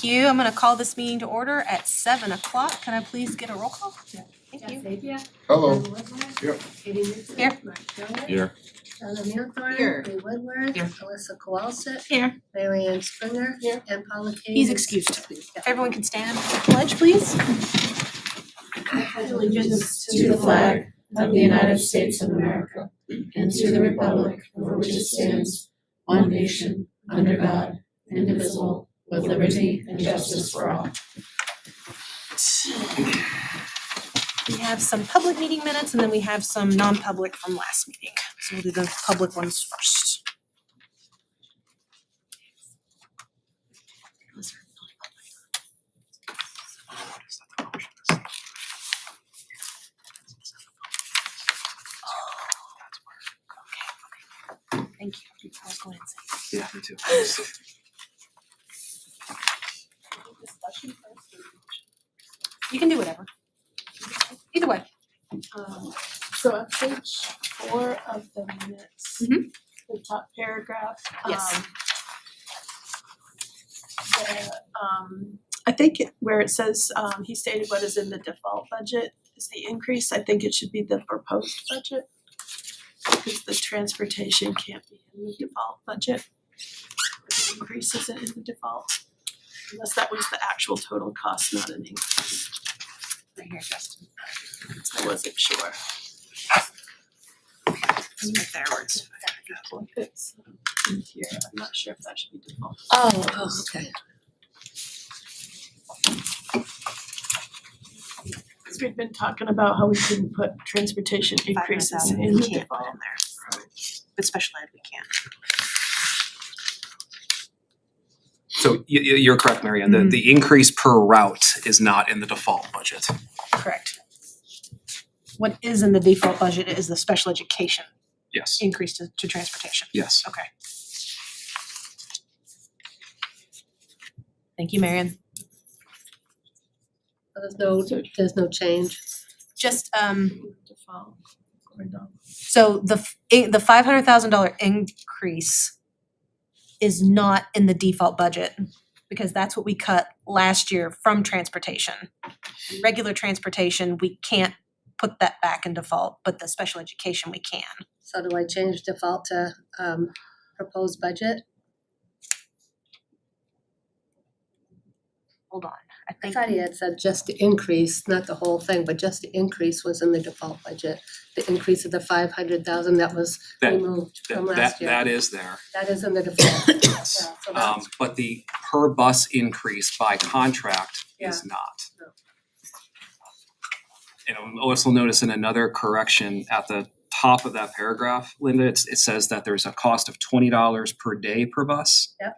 Thank you. I'm gonna call this meeting to order at 7 o'clock. Can I please get a roll call? Thank you. Hello. Yep. Here. Here. Donna Milthorne. Here. Lee Woodward. Here. Alyssa Kowalczyk. Here. Mary Ann Springer. Here. And Paula Kane. He's is excused. Yeah. Everyone can stand for the pledge, please. Allegiance to the flag of the United States of America and to the republic for which it stands, one nation, under God, indivisible, with liberty and justice for all. We have some public meeting minutes and then we have some non-public from last meeting. So we'll do the public ones first. Thank you. I was going to say. Yeah, me too. You can do whatever. Either way. So on page 4 of the minutes, Mhm. the top paragraph, Yes. I think where it says, he stated what is in the default budget is the increase, I think it should be the proposed budget. Because the transportation can't be in the default budget. The increase isn't in the default, unless that was the actual total cost, not an increase. Right here, Justin. I wasn't sure. It's right there where it's. It's in here, I'm not sure if that should be default. Oh, okay. Because we've been talking about how we can put transportation increases 500,000 in we the can't put default. in there. But special ed we can. So you're correct, Mary Ann. The increase per route is not in the default budget. Correct. What is in the default budget is the special education Yes, increase to transportation. yes. Okay. Thank you, Marion. There's no change. Just Default. Or no. so the $500,000 increase is not in the default budget because that's what we cut last year from transportation. Regular transportation, we can't put that back in default, but the special education we can. So do I change default to proposed budget? Hold on, I I think. thought he had said just the increase, not the whole thing, but just the increase was in the default budget. The increase of the 500,000 that was That- removed from last year. That is there. That is in the default. Yes. Yeah, so that's, But the per bus increase by contract is not. No. And I'll also notice in another correction at the top of that paragraph, Linda, it says that there's a cost of $20 per day per bus. Yep.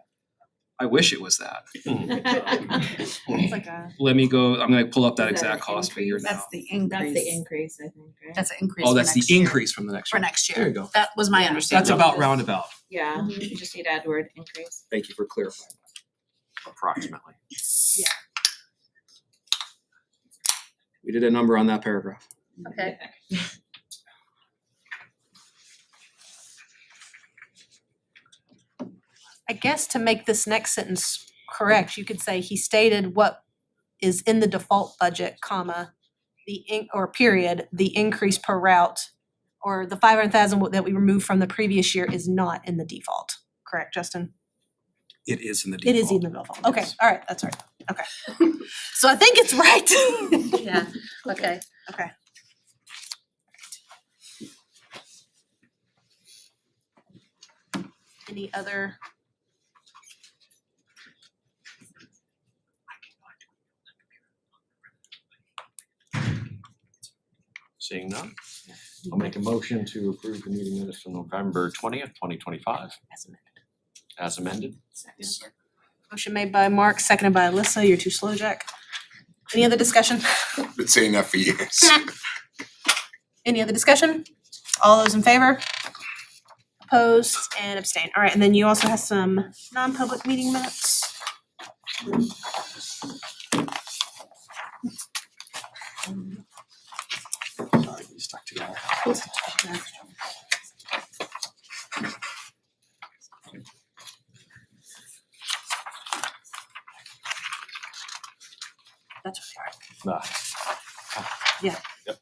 I wish it was that. It's like a. Let me go, I'm gonna pull up that Is that exact an cost figure now. That's the increase. That's the increase, I think, right? That's an increase Oh, for that's the next year. increase from the next For year. next There year. you go. That was my understanding. That's about roundabout. Yeah, you just need to add word increase. Thank you for clarifying. Approximately. Yeah. We did a number on that paragraph. okay. I guess to make this next sentence correct, you could say he stated what is in the default budget, comma, period, the increase per route, or the 500,000 that we removed from the previous year is not in the default. Correct, Justin? It is in the It default. is in the default. Okay, Yes. all right, that's right. Okay. So I think it's right. Yeah, okay. Okay. Any other? Seeing none, I'll make a motion to approve the meeting minutes from November 20th, 2025 as amended. Motion made by Mark, seconded by Alyssa. You're too slow, Jack. Any other discussion? Been saying that for years. Any other discussion? All those in favor? Opposed and abstain. All right, and then you also have some non-public meeting minutes. Sorry, we stuck together. Nah. Yeah. Yep.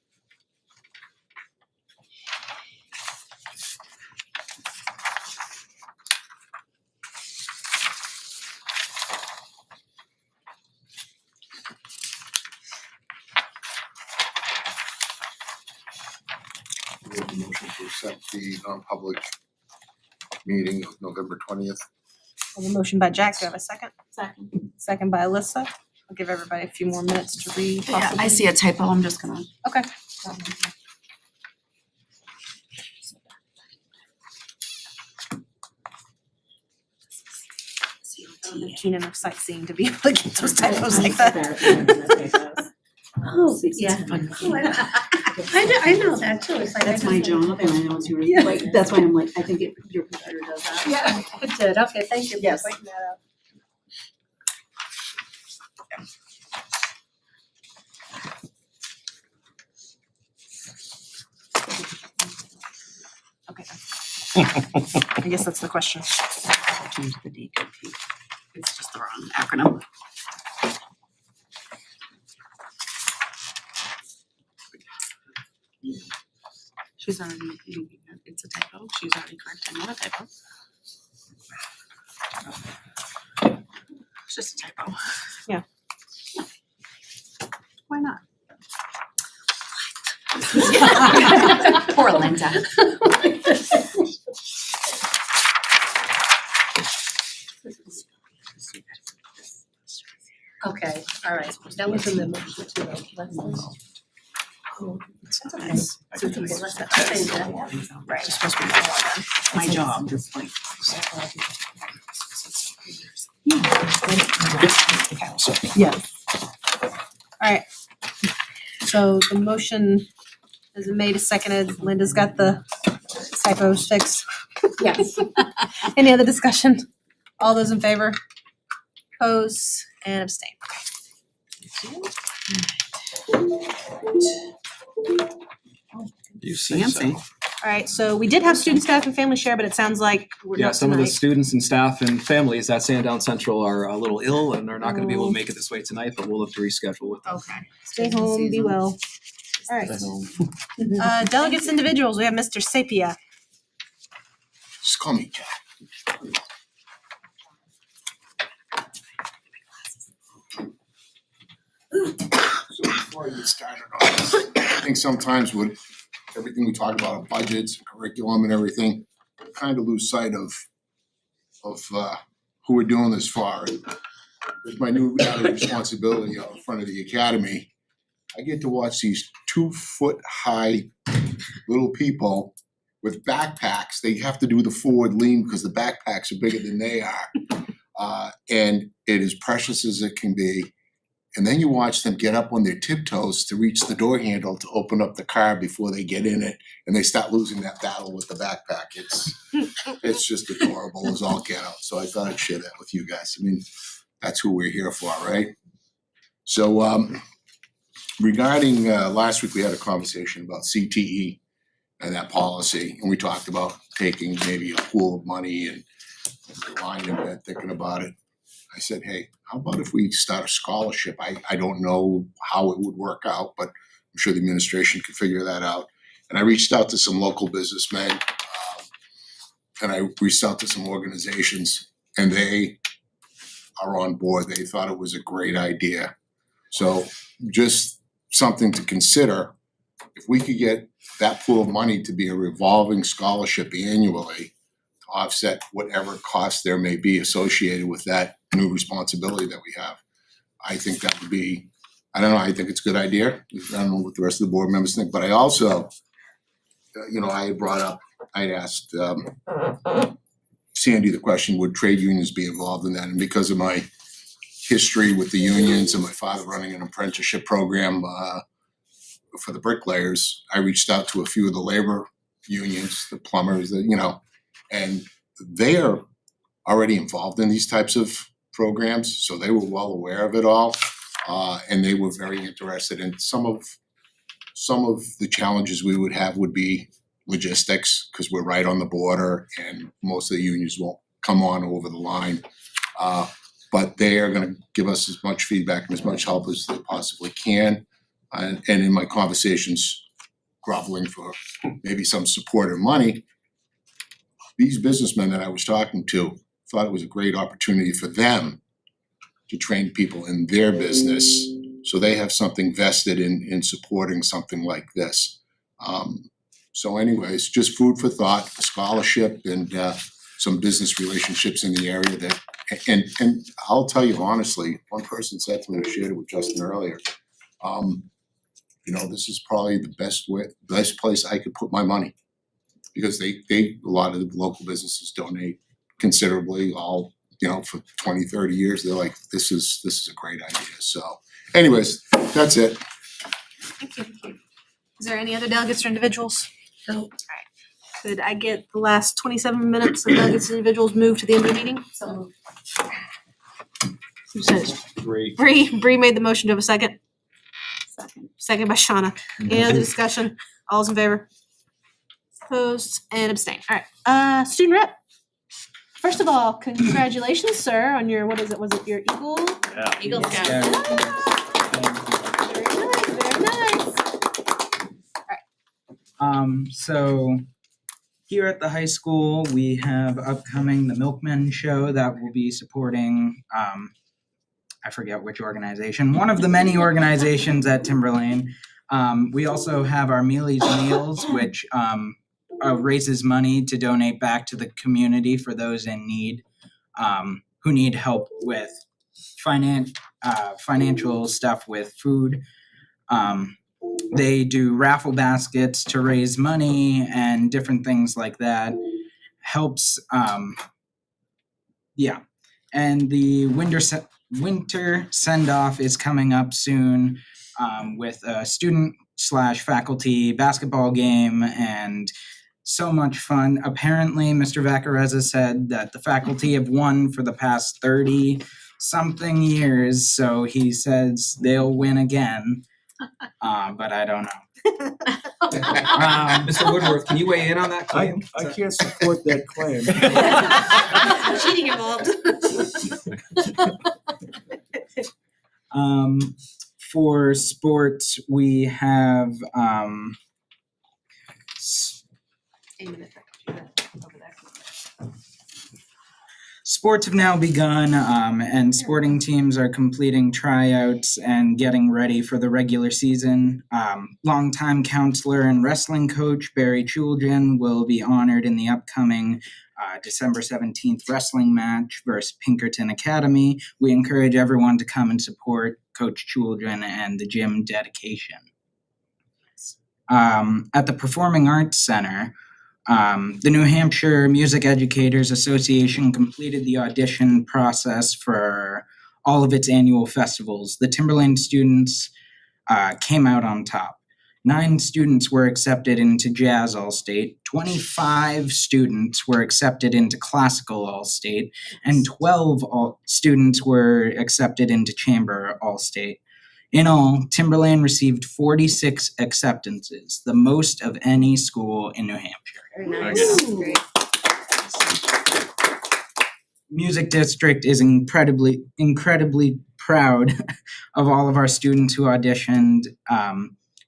We have a motion to accept the non-public meeting of November 20th. I have a motion by Jack, do I have a second? Second. Second by Alyssa. I'll give everybody a few more minutes to read. Yeah, I possibly. see a typo, I'm just gonna. Okay. I don't have keen enough sightseeing to be able to get those typos like that. Oh, yeah. I know that too, it's like. That's my job, and I know it's yours, Yeah. like, that's why I'm like, I think your computer does that. Yeah, it did, okay, thank you for Yes. pointing that out. Okay. I guess that's the question. Change the D compute. It's just the wrong acronym. She's already, it's a typo, she's already correct, I know a typo. It's just a typo. Yeah. Why not? Poor Linda. Okay, all right, that was in the motion too, let's. Nice. So okay, let's change that. Right, it's supposed to be more than. My job, just like. Yeah. Alright. So the motion is made, is seconded, Linda's got the typos fixed. Yes. Any other discussion? All those in favor? Oppose and abstain. You say so. Fancy. Alright, so we did have student, staff, and family share, but it sounds like we're Yeah, not some of the tonight. students and staff and families at Sandown Central are a little ill and are not gonna be able to make it this way tonight, but we'll have to reschedule with them. Okay. Stay home, be well. Alright, So, delegates individuals, we have Mr. Sapia. Just call me Jack. So before I get started on this, I think sometimes with everything we talk about, budgets, and curriculum and everything, we kind of lose sight of who we're doing this for. And with my new added responsibility out in front of the academy, I get to watch these 2-foot-high little people with backpacks. They have to do the forward lean because the backpacks are bigger than they are. And it is precious as it can be. And then you watch them get up on their tiptoes to reach the door handle to open up the car before they get in it, and they start losing that battle with the backpack. It's just adorable as all get out. So I thought I'd share that with you guys. I mean, that's who we're here for, right? So regarding last week, we had a conversation about CTE and that policy, and we talked about taking maybe a pool of money and lying in bed thinking about it. I said, hey, how about if we start a scholarship? I don't know how it would work out, but I'm sure the administration could figure that out. And I reached out to some local businessmen, and I reached out to some organizations, and they are on board. They thought it was a great idea. So just something to consider. If we could get that pool of money to be a revolving scholarship annually, offset whatever costs there may be associated with that new responsibility that we have. I think that would be, I don't know, I think it's a good idea. I don't know what the rest of the board members think, but I also, I had brought up, I'd asked Sandy the question, would trade unions be involved in that? And because of my history with the unions and my father running an apprenticeship program for the bricklayers, I reached out to a few of the labor unions, the plumbers, and they are already involved in these types of programs, so they were well aware of it all, and they were very interested in some of the challenges we would have would be logistics, because we're right on the border and most of the unions won't come on over the line. but they are gonna give us as much feedback and as much help as they possibly can. And in my conversations, groveling for maybe some support or money, these businessmen that I was talking to thought it was a great opportunity for them to train people in their business, so they have something vested in supporting something like this. So anyways, just food for thought, a scholarship and some business relationships in the area that, and I'll tell you honestly, one person said to me, I shared it with Justin earlier, you know, this is probably the best place I could put my money. Because they, a lot of the local businesses donate considerably, all, you know, for 20, 30 years, they're like, this is a great idea, so anyways, that's it. Thank you. Is there any other delegates or individuals? No. Alright, could I get the last 27 minutes of delegates and individuals moved to the end of the meeting? So Who says? Great. Bree made the motion, to have a second? second. Second by Shauna. Any other discussion? All's in favor? Opposed and abstained. Alright, student rep. First of all, congratulations, sir, on your, what is it, was it your Eagle? Yeah. Eagle Scout. Very nice, very nice. So here at the high school, we have upcoming the Milkman Show that will be supporting, I forget which organization, one of the many organizations at Timberlane. We also have our Mealy's Meals, which raises money to donate back to the community for those in need, who need help with financial stuff with food. They do raffle baskets to raise money and different things like that. Helps, yeah. And the winter send-off is coming up soon, with a student/faculty basketball game and so much fun. Apparently, Mr. Vaccarezza said that the faculty have won for the past 30-something years, so he says they'll win again. But I don't know. Mr. Woodworth, can you weigh in on that claim? I can't support that claim. Cheating involved. For sports, we have sports have now begun, and sporting teams are completing tryouts and getting ready for the regular season. Longtime counselor and wrestling coach Barry Chulgin will be honored in the upcoming December 17th wrestling match versus Pinkerton Academy. We encourage everyone to come and support Coach Chulgin and the gym dedication. At the Performing Arts Center, the New Hampshire Music Educators Association completed the audition process for all of its annual festivals. The Timberlane students came out on top. 9 students were accepted into Jazz All-State, 25 students were accepted into Classical All-State, and 12 students were accepted into Chamber All-State. In all, Timberlane received 46 acceptances, the most of any school in New Hampshire. Very nice. Ooh. Great. Music District is incredibly proud of all of our students who auditioned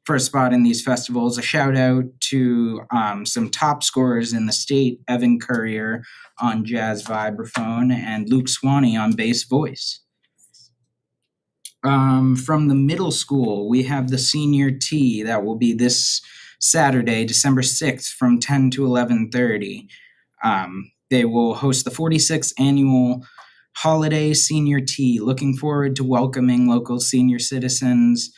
for a spot in these festivals. A shout out to some top scorers in the state, Evan Courier on jazz vibraphone and Luke Swanee on bass voice. From the middle school, we have the senior tea that will be this Saturday, December 6th from 10 to 11:30. They will host the 46th annual holiday senior tea. Looking forward to welcoming local senior citizens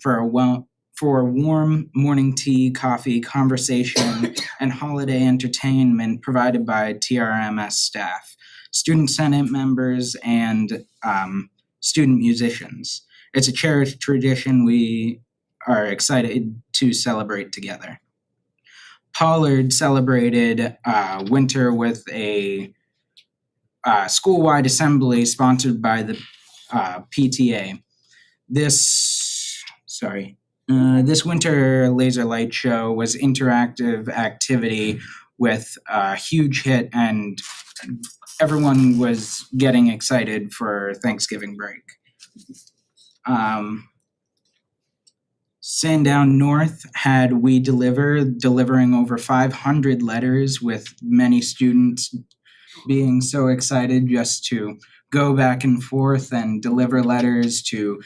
for a warm morning tea, coffee, conversation, and holiday entertainment provided by TRMS staff, student senate members, and student musicians. It's a cherished tradition we are excited to celebrate together. Pollard celebrated winter with a school-wide assembly sponsored by the PTA. This winter laser light show was interactive activity with a huge hit and everyone was getting excited for Thanksgiving break. Sandown North had We Deliver, delivering over 500 letters, with many students being so excited just to go back and forth and deliver letters to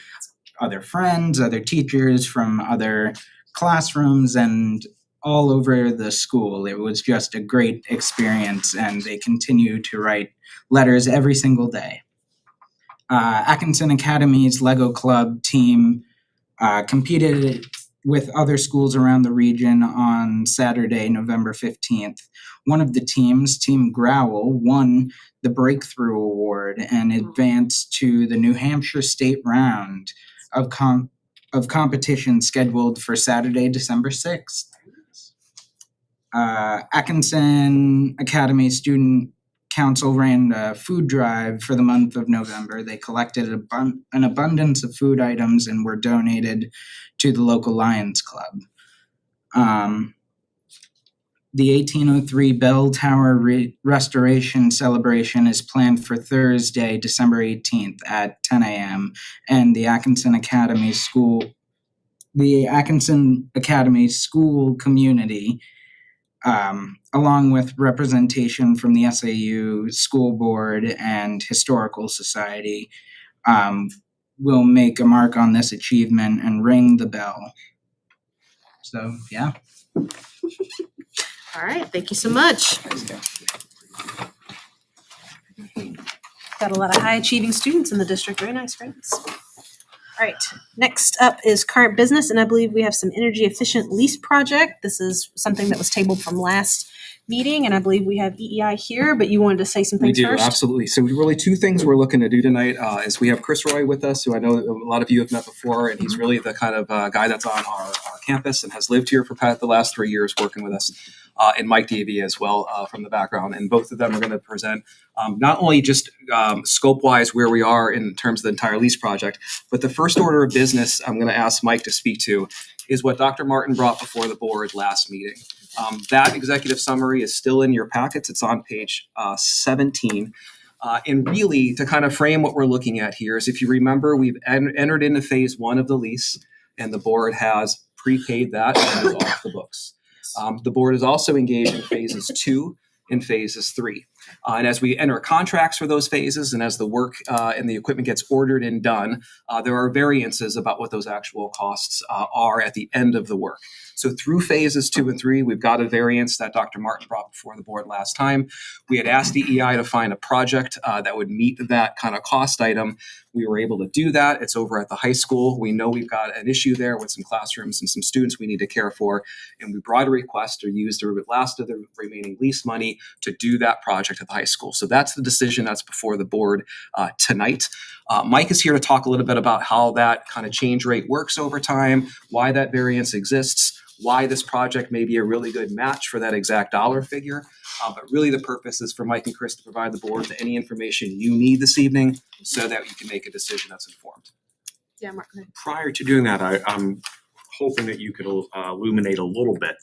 other friends, other teachers from other classrooms, and all over the school. It was just a great experience, and they continue to write letters every single day. Atkinson Academy's Lego Club team competed with other schools around the region on Saturday, November 15th. One of the teams, Team Growl, won the Breakthrough Award and advanced to the New Hampshire State Round of competition scheduled for Saturday, December 6th. Atkinson Academy Student Council ran a food drive for the month of November. They collected an abundance of food items and were donated to the local Lions Club. The 1803 Bell Tower restoration celebration is planned for Thursday, December 18th at 10 a.m. And the Atkinson Academy School community, along with representation from the SAU School Board and Historical Society, will make a mark on this achievement and ring the bell. So, yeah. All right, thank you so much. Got a lot of high achieving students in the district. Very nice, very nice. All right, next up is current business, and I believe we have some energy efficient lease project. This is something that was tabled from last meeting, and I believe we have EEI here, but you wanted to say some We things do, first? absolutely. So really two things we're looking to do tonight is we have Chris Roy with us, who I know a lot of you have met before, and he's really the kind of guy that's on our campus and has lived here for the last 3 years working with us, and Mike Davey as well from the background. And both of them are going to present not only just scope-wise where we are in terms of the entire lease project, but the first order of business I'm going to ask Mike to speak to is what Dr. Martin brought before the board last meeting. That executive summary is still in your packets. It's on page 17. And really, to kind of frame what we're looking at here is, if you remember, we've entered into phase 1 of the lease, and the board has prepaid that and is off the books. The board is also engaged in phases 2 and phases 3. And as we enter contracts for those phases, and as the work and the equipment gets ordered and done, there are variances about what those actual costs are at the end of the work. So through phases 2 and 3, we've got a variance that Dr. Martin brought before the board last time. We had asked EEI to find a project that would meet that kind of cost item. We were able to do that. It's over at the high school. We know we've got an issue there with some classrooms and some students we need to care for. And we brought a request to use the last of the remaining lease money to do that project at the high school. So that's the decision that's before the board tonight. Mike is here to talk a little bit about how that kind of change rate works over time, why that variance exists, why this project may be a really good match for that exact dollar figure. But really the purpose is for Mike and Chris to provide the board with any information you need this evening so that you can make a decision that's informed. Yeah, Mark. Prior to doing that, I'm hoping that you could illuminate a little bit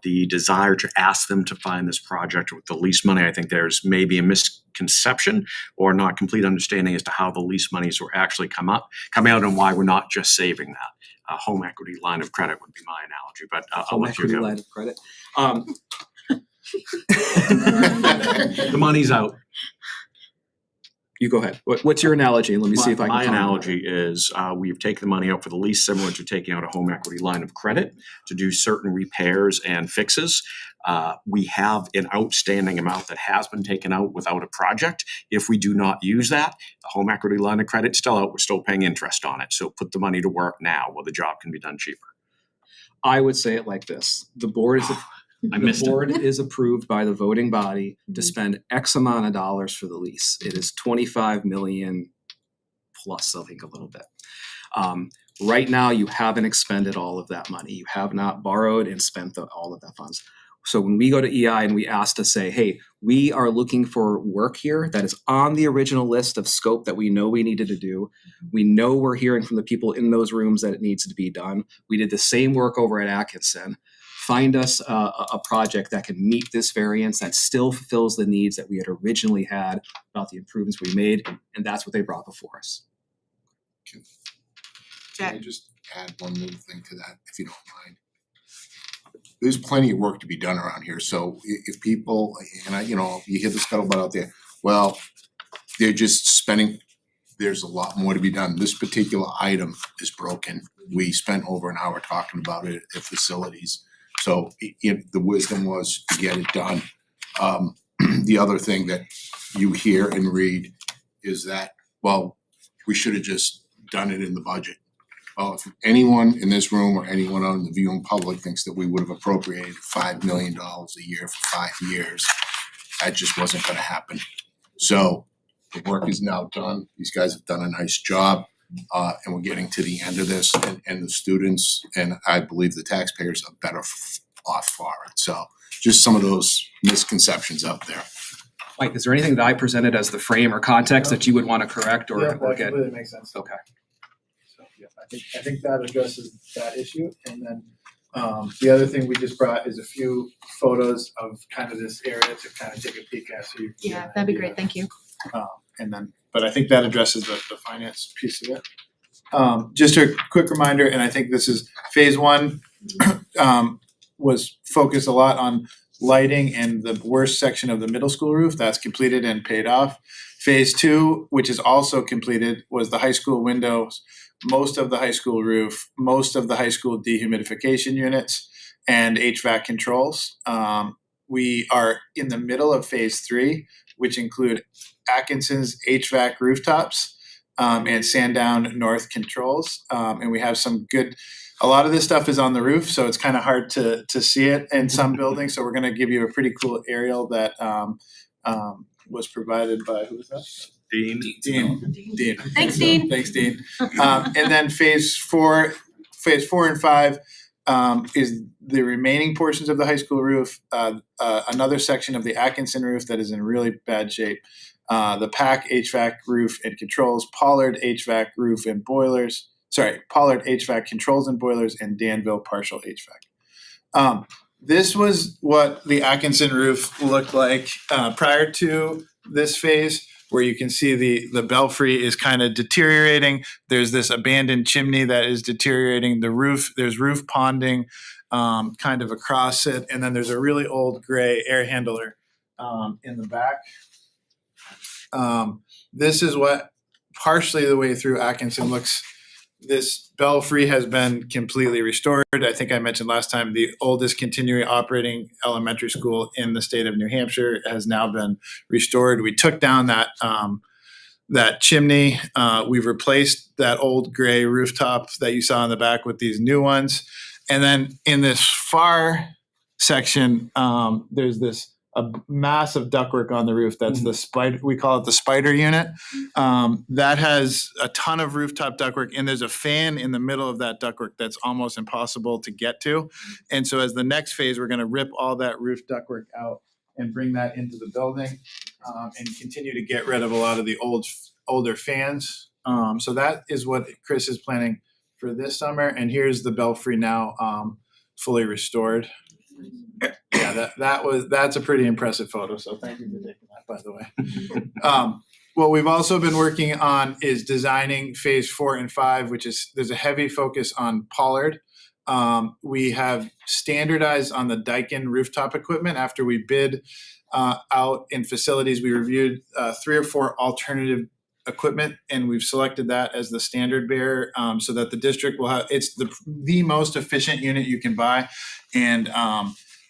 the desire to ask them to find this project with the lease money. I think there's maybe a misconception or not complete understanding as to how the lease monies will actually come out and why we're not just saving that. Home equity line of credit would be my analogy, but I'll let you go. Line of credit. The money's out. You go ahead. What's your analogy? And let me see if I can. My comment. analogy is we've taken the money out for the lease similar to taking out a home equity line of credit to do certain repairs and fixes. We have an outstanding amount that has been taken out without a project. If we do not use that, the home equity line of credit's still out. We're still paying interest on it. So put the money to work now while the job can be done cheaper. I would say it like this. The board is approved by the voting body to spend X amount of dollars for the lease. It is $25 million plus, I think, a little bit. Right now, you haven't expended all of that money. You have not borrowed and spent all of that funds. So when we go to EI and we ask to say, hey, we are looking for work here that is on the original list of scope that we know we needed to do. We know we're hearing from the people in those rooms that it needs to be done. We did the same work over at Atkinson. find us a project that can meet this variance that still fulfills the needs that we had originally had about the improvements we made, and that's what they brought before us. Can I just add one little thing to that, if you don't mind? There's plenty of work to be done around here, so if people, and I, you hear the scuttlebutt out there, well, they're just spending, there's a lot more to be done. This particular item is broken. We spent over an hour talking about it at facilities. So the wisdom was to get it done. The other thing that you hear and read is that, well, we should have just done it in the budget. Well, if anyone in this room or anyone out in the viewing public thinks that we would have appropriated $5 million a year for 5 years, that just wasn't gonna happen. So the work is now done. These guys have done a nice job. And we're getting to the end of this, and the students, and I believe the taxpayers are better off for it. So just some of those misconceptions out there. Mike, is there anything that I presented as the frame or context that you would want to correct or That get? completely makes sense. Okay. So, yeah, I think that addresses that issue, and then the other thing we just brought is a few photos of kind of this area to kind of take a peek at, so you can get an That'd be idea. great, thank you. And then, but I think that addresses the finance piece of it. Just a quick reminder, and I think this is phase one, was focused a lot on lighting and the worst section of the middle school roof. That's completed and paid off. Phase two, which is also completed, was the high school windows, most of the high school roof, most of the high school dehumidification units, and HVAC controls. We are in the middle of phase three, which include Atkinson's HVAC rooftops, and Sandown North controls. And we have some good, a lot of this stuff is on the roof, so it's kind of hard to see it in some buildings. So we're gonna give you a pretty cool aerial that was provided by, who was that? Dean? Dean. Thanks, Dean. Thanks, Dean. And then phase four and five is the remaining portions of the high school roof, another section of the Atkinson roof that is in really bad shape, the PAC HVAC roof and controls, Pollard HVAC roof and boilers, Pollard HVAC controls and boilers, and Danville partial HVAC. This was what the Atkinson roof looked like prior to this phase, where you can see the belfry is kind of deteriorating. There's this abandoned chimney that is deteriorating. The roof, there's roof ponding kind of across it, and then there's a really old gray air handler in the back. This is what partially the way through Atkinson looks. This belfry has been completely restored. I think I mentioned last time, the oldest continuing operating elementary school in the state of New Hampshire has now been restored. We took down that chimney. We've replaced that old gray rooftop that you saw in the back with these new ones. And then in this far section, there's a massive ductwork on the roof. That's the spider, we call it the spider unit. That has a ton of rooftop ductwork, and there's a fan in the middle of that ductwork that's almost impossible to get to. And so as the next phase, we're gonna rip all that roof ductwork out and bring that into the building, and continue to get rid of a lot of the older fans. So that is what Chris is planning for this summer. And here's the belfry now, fully restored. Yeah, that's a pretty impressive photo, so thank you for taking that, by the way. What we've also been working on is designing phase 4 and 5, which is, there's a heavy focus on Pollard. We have standardized on the Daikin rooftop equipment. After we bid out in facilities, we reviewed 3 or 4 alternative equipment, and we've selected that as the standard bearer, so that the district will have, it's the most efficient unit you can buy, and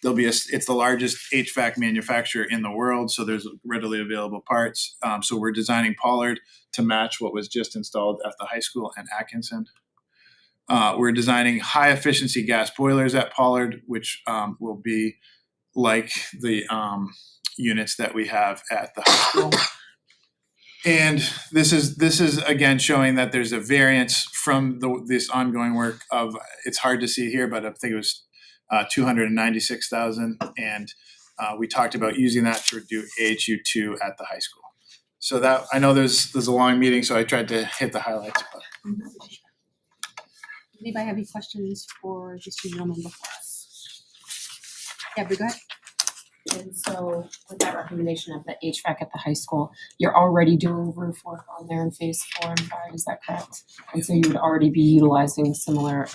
it's the largest HVAC manufacturer in the world, so there's readily available parts. So we're designing Pollard to match what was just installed at the high school and Atkinson. We're designing high efficiency gas boilers at Pollard, which will be like the units that we have at the high school. And this is again showing that there's a variance from this ongoing work of, it's hard to see here, but I think it was $296,000, and we talked about using that to do AHU2 at the high school. So that, I know there's a long meeting, so I tried to hit the highlights. But. Anybody have any questions for these two gentlemen before us? Yeah, but go ahead. And so with that recommendation of the HVAC at the high school, you're already doing roof work on there in phase 4 and 5, is that correct? And so you would already be utilizing similar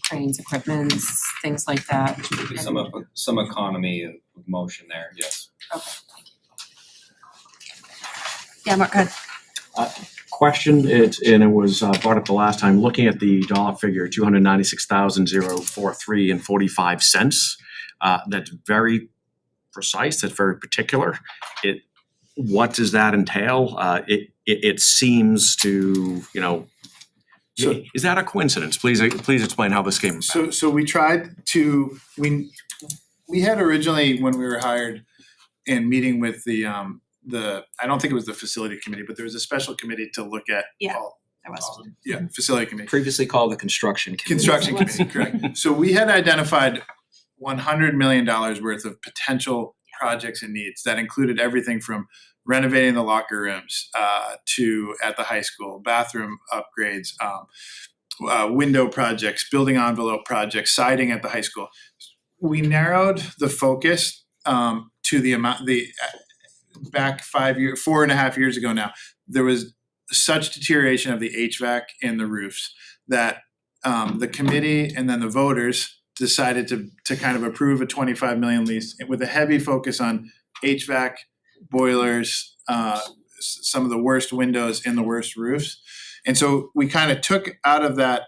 cranes, equipment, things like that. Should be some economy of motion there, yes. Okay. Yeah, Mark, go ahead. Question, and it was brought up the last time, looking at the dollar figure, 296,043 and 45 cents. That's very precise, that's very particular. What does that entail? It seems to, So- is that a coincidence? Please explain how this came about. So we tried to, we had originally, when we were hired and meeting with the, I don't think it was the facility committee, but there was a special committee to look at Yeah, all, There was. facility committee. Previously called the construction committee. Construction committee, correct. So we had identified $100 million worth of potential projects and needs that included everything from renovating the locker rooms to at the high school, bathroom upgrades, window projects, building envelope projects, siding at the high school. We narrowed the focus to the amount, back 4.5 years ago now, there was such deterioration of the HVAC and the roofs that the committee and then the voters decided to kind of approve a 25 million lease with a heavy focus on HVAC, boilers, some of the worst windows and the worst roofs. And so we kind of took out of that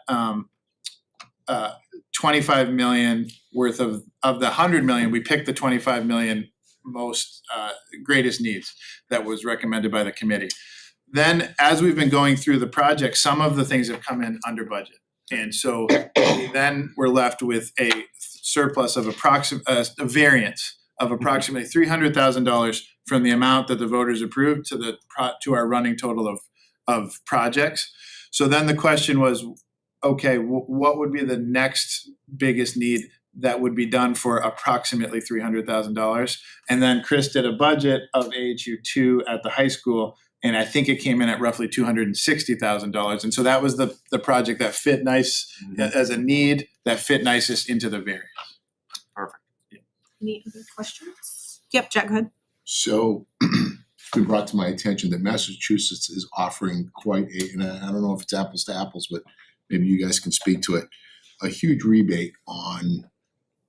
25 million worth of the 100 million, we picked the 25 million most greatest needs that was recommended by the committee. Then as we've been going through the project, some of the things have come in under budget. And so then we're left with a surplus of a variance of approximately $300,000 from the amount that the voters approved to our running total of projects. So then the question was, okay, what would be the next biggest need that would be done for approximately $300,000? And then Chris did a budget of AHU 2 at the high school, and I think it came in at roughly $260,000. And so that was the project that fit nice as a need, that fit nicest into the variance. Perfect. Any other questions? Yep, Jack, go ahead. So it's been brought to my attention that Massachusetts is offering quite and I don't know if it's apples to apples, but maybe you guys can speak to it, a huge rebate on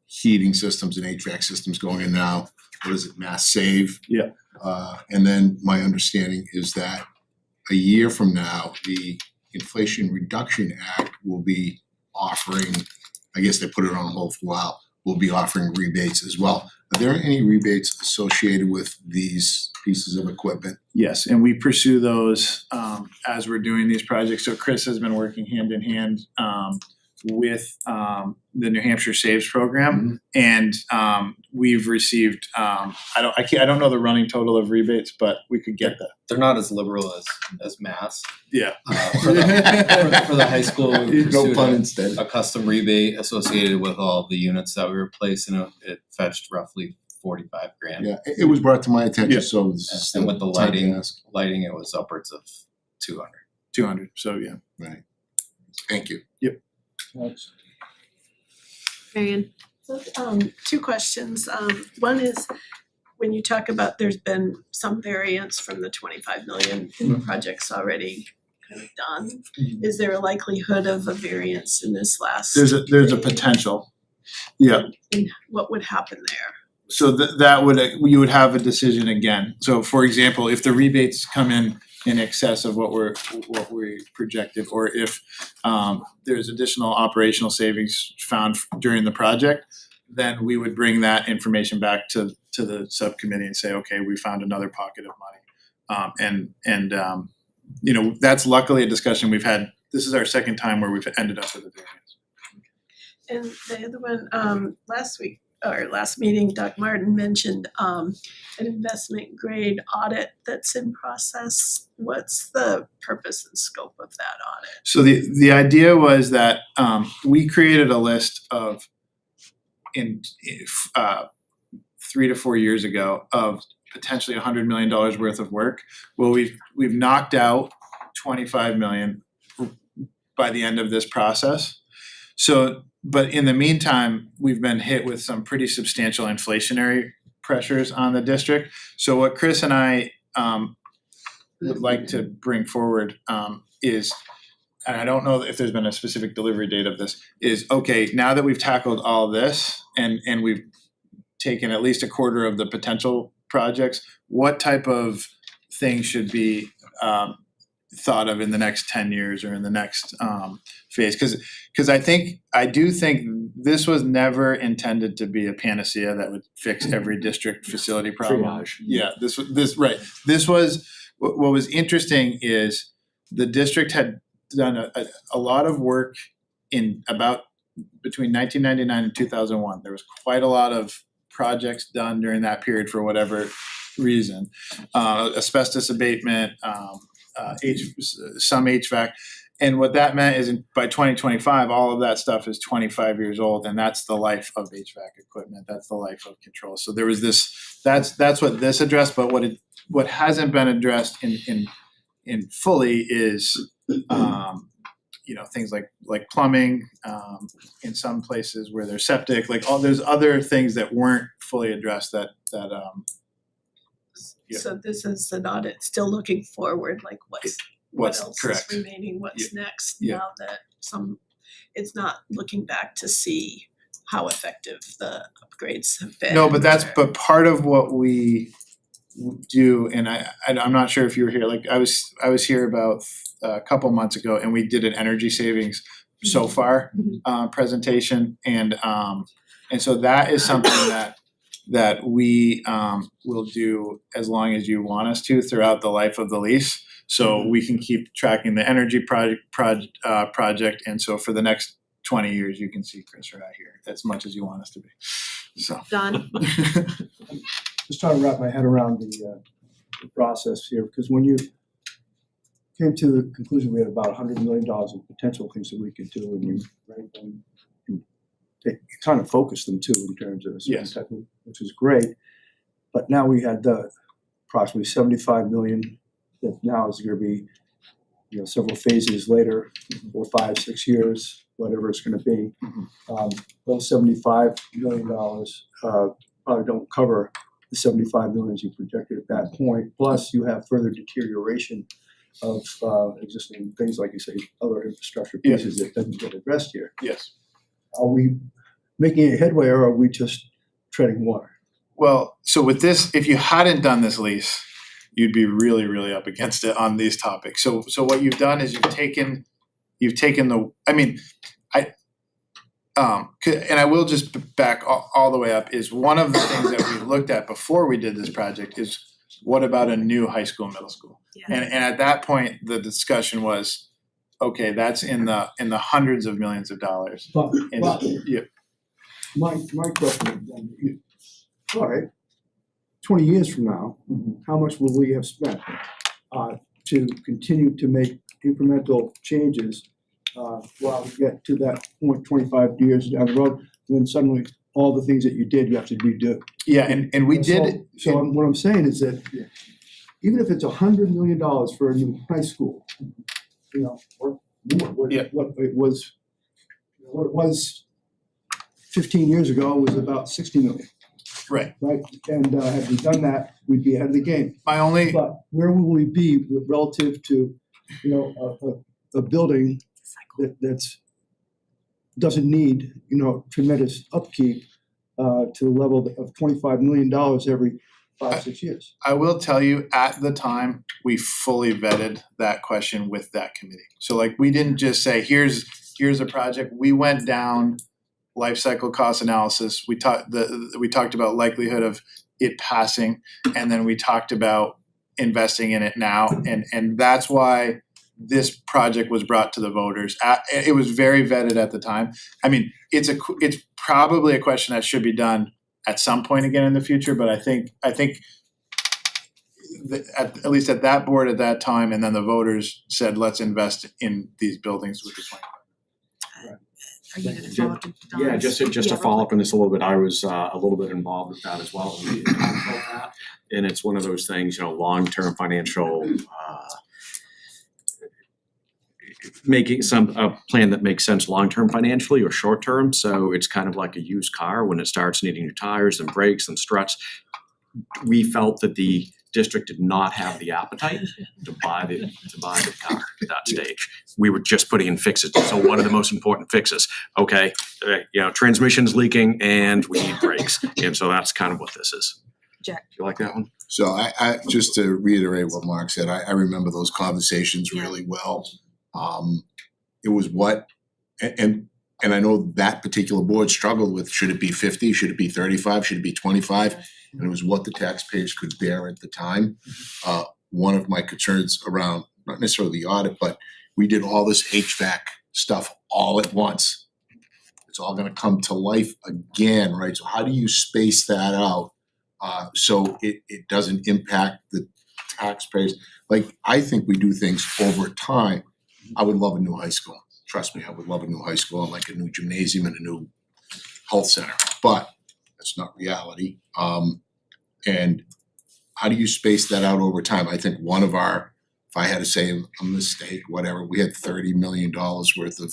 heating systems and HVAC systems going in now. What is it, Mass Save? Yeah. And then my understanding is that a year from now, the Inflation Reduction Act will be offering, I guess they put it on hold for a while, will be offering rebates as well. Are there any rebates associated with these pieces of equipment? Yes, and we pursue those as we're doing these projects. So Chris has been working hand in hand with the New Hampshire Saves program, and we've received I don't know the running total of rebates, but we could get that. They're not as liberal as Mass. Yeah. For the high school, we No pursued pun intended. a custom rebate associated with all the units that we replaced, and it fetched roughly 45 grand. Yeah, it was brought to my attention, Yeah. so this is And with the time to lighting, ask. it was upwards of 200. 200, so yeah. Right. Thank you. Marion. So, two questions. One is, when you talk about there's been some variance from the 25 million in the projects already kind of done, is there a likelihood of a variance in this last? There's a potential. Yeah. And what would happen there? So that would, you would have a decision again. So for example, if the rebates come in excess of what we projected, or if there's additional operational savings found during the project, then we would bring that information back to the subcommittee and say, okay, we found another pocket of money. And that's luckily a discussion we've had. This is our second time where we've ended up with a variance. And the other one, last meeting, Doc Martin mentioned an investment grade audit that's in process. What's the purpose and scope of that audit? So the idea was that we created a list of 3 to 4 years ago of potentially $100 million worth of work. Well, we've knocked out 25 million by the end of this process. So but in the meantime, we've been hit with some pretty substantial inflationary pressures on the district. So what Chris and I would like to bring forward is, and I don't know if there's been a specific delivery date of this, is okay, now that we've tackled all this and we've taken at least a quarter of the potential projects, what type of things should be thought of in the next 10 years or in the next phase? Because I do think this was never intended to be a panacea that would fix every district facility problem. Triage. Yeah, this was what was interesting is the district had done a lot of work in about between 1999 and 2001. There was quite a lot of projects done during that period for whatever reason. Asbestos abatement, some HVAC. And what that meant is by 2025, all of that stuff is 25 years old, and that's the life of HVAC equipment. That's the life of control. So there was this. That's what this addressed. But what hasn't been addressed in fully is things like plumbing, in some places where there's septic, there's other things that weren't fully addressed that Yeah. So this is an audit still looking forward, like what What's else correct. is remaining, what's next, Yeah. now that it's not looking back to see how effective the upgrades have been. No, but part of what we do, and I'm not sure if you were here, like I was here about a couple months ago, and we did an energy savings so far presentation, and so that is something that we will do as long as you want us to throughout the life of the lease. So we can keep tracking the energy project, and so for the next 20 years, you can see Chris or I here as much as you want us to be. So. Don? Just trying to wrap my head around the process here, because when you came to the conclusion we had about $100 million in potential things that we could do, and you ranked them, you kind of focused them too in terms of a certain Yes. type of, which is great. But now we had approximately $75 million that now is going to be, several phases later, 4, 5, 6 years, whatever it's going to be. Those $75 million probably don't cover the $75 million you projected at that point. Plus, you have further deterioration of existing things, like you say, other infrastructure pieces that doesn't get addressed here. Yes. Are we making a headway, or are we just treading water? Well, so with this, if you hadn't done this lease, you'd be really, really up against it on these topics. So what you've done is you've taken the, and I will just back all the way up, is one of the things that we looked at before we did this project is what about a new high school, middle school? Yeah. And at that point, the discussion was, okay, that's in the hundreds of millions of dollars. But Yeah. my question is, all right, 20 years from now, how much will we have spent to continue to make incremental changes while we get to that point 25 years down the road, when suddenly all the things that you did, you have to redo? Yeah, and we did. So what I'm saying is that even if it's $100 million for a new high school, or more, what it was 15 years ago was about 60 million. Right. Right, and had we done that, we'd be ahead of the game. But where will we be relative to, a building that's doesn't need, tremendous upkeep to the level of $25 million every 5-6 years? I will tell you, at the time, we fully vetted that question with that committee. So we didn't just say, here's a project. We went down life cycle cost analysis. We talked about likelihood of it passing, and then we talked about investing in it now, and that's why this project was brought to the voters. It was very vetted at the time. I mean, it's probably a question that should be done at some point again in the future, but I think at least at that board at that time, and then the voters said, let's invest in these buildings with the plan. Are you gonna follow up to Don's? Yeah, just to follow up on this a little bit, I was a little bit involved with that as well. We talked about that. And it's one of those things, long-term financial making a plan that makes sense long-term financially or short-term. So it's kind of like a used car when it starts needing new tires and brakes and struts. We felt that the district did not have the appetite to buy the car at that stage. We were just putting in fixes. So what are the most important fixes? Okay, transmission's leaking and we need brakes. And so that's kind of what this is. Jack. You like that one? So I just to reiterate what Mark said, I remember those conversations really well. It was and I know that particular board struggled with, should it be 50, should it be 35, should it be 25? And it was what the taxpayers could bear at the time. One of my concerns around, not necessarily the audit, but we did all this HVAC stuff all at once. It's all gonna come to life again, right? So how do you space that out so it doesn't impact the taxpayers? Like, I think we do things over time. I would love a new high school. Trust me, I would love a new high school and like a new gymnasium and a new health center, but that's not reality. And how do you space that out over time? I think one of our, if I had to say a mistake, whatever, we had roughly $30 million worth of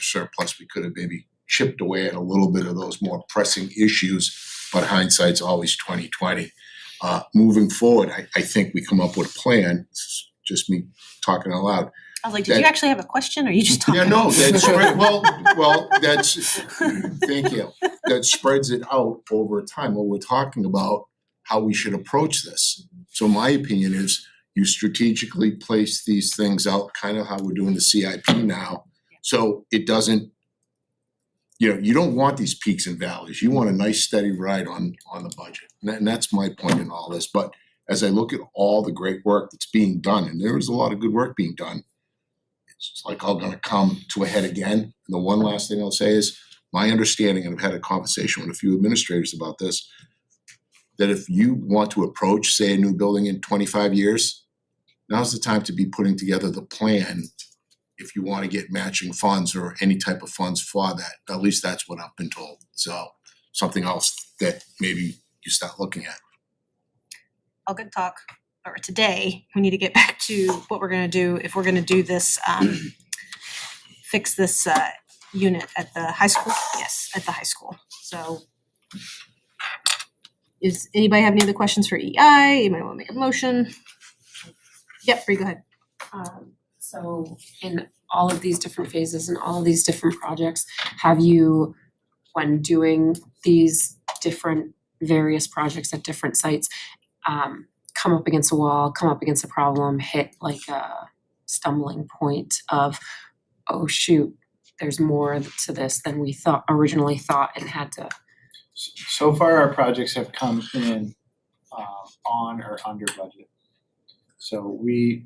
surplus. We could have maybe chipped away at a little bit of those more pressing issues, but hindsight's always 20/20. Moving forward, I think we come up with a plan. This is just me talking out loud. I was like, did you actually have a question or are you just talking? Yeah, no, that's right. Well, that's, thank you. That spreads it out over time. Well, we're talking about how we should approach this. So my opinion is you strategically place these things out, kind of how we're doing the CIP now. So it doesn't, you don't want these peaks and valleys. You want a nice steady ride on the budget. And that's my point in all this. But as I look at all the great work that's being done, and there is a lot of good work being done, it's like all gonna come to a head again. And the one last thing I'll say is, my understanding, and I've had a conversation with a few administrators about this, that if you want to approach, say, a new building in 25 years, now's the time to be putting together the plan if you wanna get matching funds or any type of funds for that. At least that's what I've been told. So something else that maybe you start looking at. All good talk. Or today, we need to get back to what we're gonna do if we're gonna do this, fix this unit at the high school. Yes, at the high school. So is anybody have any other questions for EI? Anybody wanna make a motion? Yep, Bree, go ahead. So in all of these different phases and all of these different projects, have you, when doing these different various projects at different sites, come up against a wall, come up against a problem, hit like a stumbling point of, oh shoot, there's more to this than we originally thought and had to. So far, our projects have come in on or under budget. So we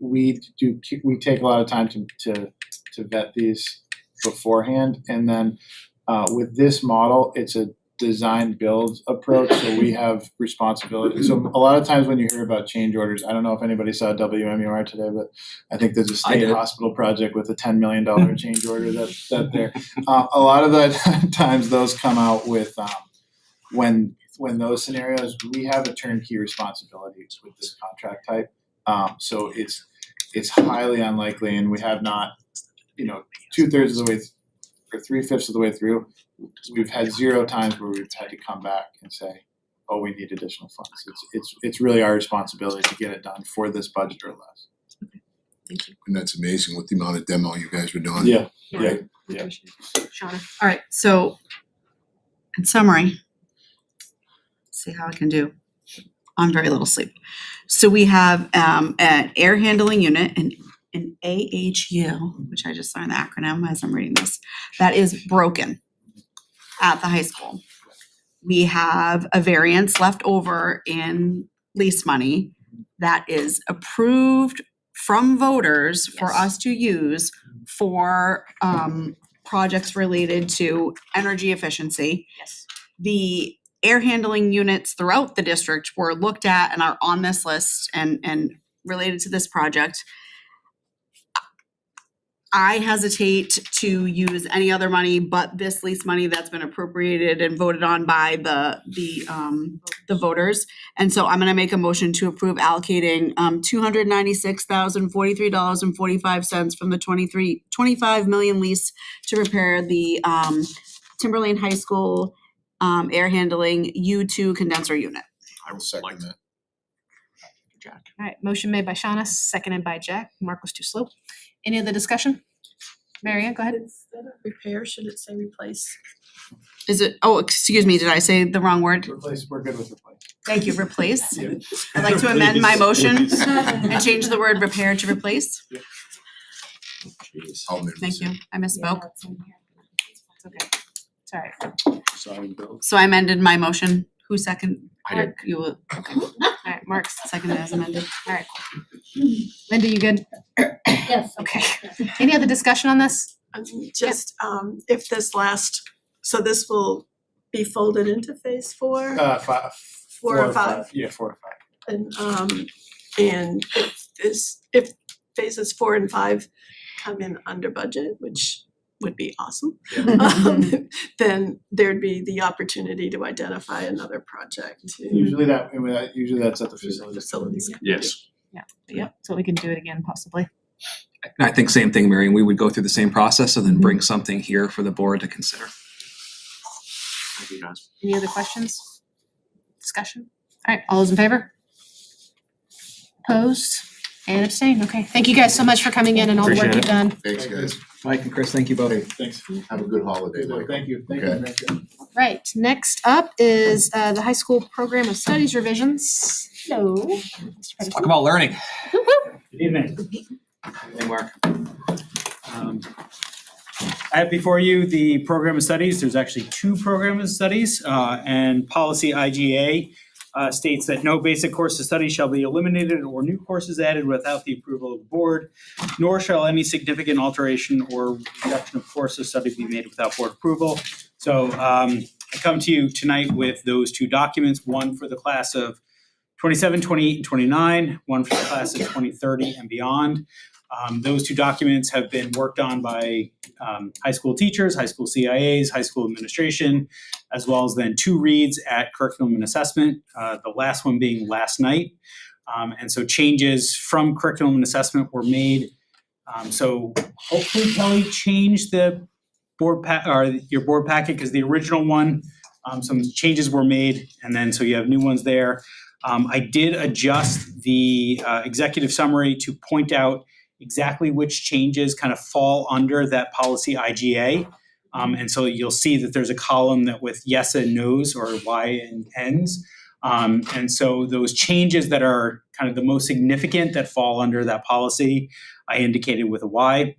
take a lot of time to vet these beforehand, and then with this model, it's a design build approach, so we have responsibility. So a lot of times when you hear about change orders, I don't know if anybody saw WMUR today, but I think there's a state hospital project with a $10 million change order that there. A lot of the times those come out with when those scenarios, we have a turnkey responsibility with this contract type. So it's highly unlikely, and we have not, 2/3 of the way or 3/5 of the way through, we've had 0 times where we've had to come back and say, oh, we need additional funds. It's really our responsibility to get it done for this budget or less. Thank you. And that's amazing with the amount of demo you guys were doing. Yeah. We appreciate it. Shauna? All right, so in summary, let's see how I can do on very little sleep. So we have an air handling unit, an AHU, which I just learned the acronym as I'm reading this, that is broken at the high school. We have a variance left over in lease money that is approved from voters for us to use for projects related to energy efficiency. Yes. The air handling units throughout the district were looked at and are on this list and related to this project. I hesitate to use any other money but this lease money that's been appropriated and voted on by the voters. And so I'm gonna make a motion to approve allocating $296,043.45 from the 25 million lease to repair the Timberlane High School air handling U2 condenser unit. I will second that. Jack. All right, motion made by Shauna, seconded by Jack. Mark was too slow. Any other discussion? Marianne, go ahead. Instead of repair, should it say replace? Is it, oh, excuse me, did I say the wrong word? Replace, we're good with replace. Thank you, replace. I'd like to amend my motion and change the word repair to replace. Jeez. Thank you, I misspoke. It's okay. It's all right. Sorry, Bill. So I amended my motion. Who second? I did. Mark, you will, okay. All right, Mark's Seconded as amended. all right. Linda, you good? Yes. Okay. Any other discussion on this? Just if this so this will be folded into phase 4? 5. 4 or 5? Yeah, 4 or 5. And if phases 4 and 5 come in under budget, which would be awesome, then there'd be the opportunity to identify another project to Usually that's at the facilities. facilities. Yes. Yeah, so we can do it again possibly. I think same thing, Marion, we would go through the same process and then bring something here for the board to consider. Thank you, guys. Any other questions? Discussion? All right, all those in favor? Opposed? And abstained. Okay, thank you guys so much for coming in and all the work Appreciate you've done. Thanks, guys. Mike and Chris, thank you both. Hey, Thanks. have a good holiday. Thank you. Okay. Right, next up is the high school program of studies revisions. Hello. Mr. Pedersen. Talk about learning. Woo-hoo. Good evening. Hey, Mark. I have before you the program of studies. There's actually 2 program of studies, and policy IGA states that no basic course of study shall be eliminated or new courses added without the approval of the board, nor shall any significant alteration or reduction of course of study be made without board approval. So I come to you tonight with those 2 documents, one for the class of 27, 28, and 29, one for the class of 2030 and beyond. Those 2 documents have been worked on by high school teachers, high school CIAs, high school administration, as well as then 2 reads at curriculum and assessment, the last one being last night. And so changes from curriculum and assessment were made. So hopefully Kelly changed the your board packet, because the original one, some changes were made, and then so you have new ones there. I did adjust the executive summary to point out exactly which changes kind of fall under that policy IGA. And so you'll see that there's a column that with yes and no's or Y and N's. And so those changes that are kind of the most significant that fall under that policy, I indicated with a Y.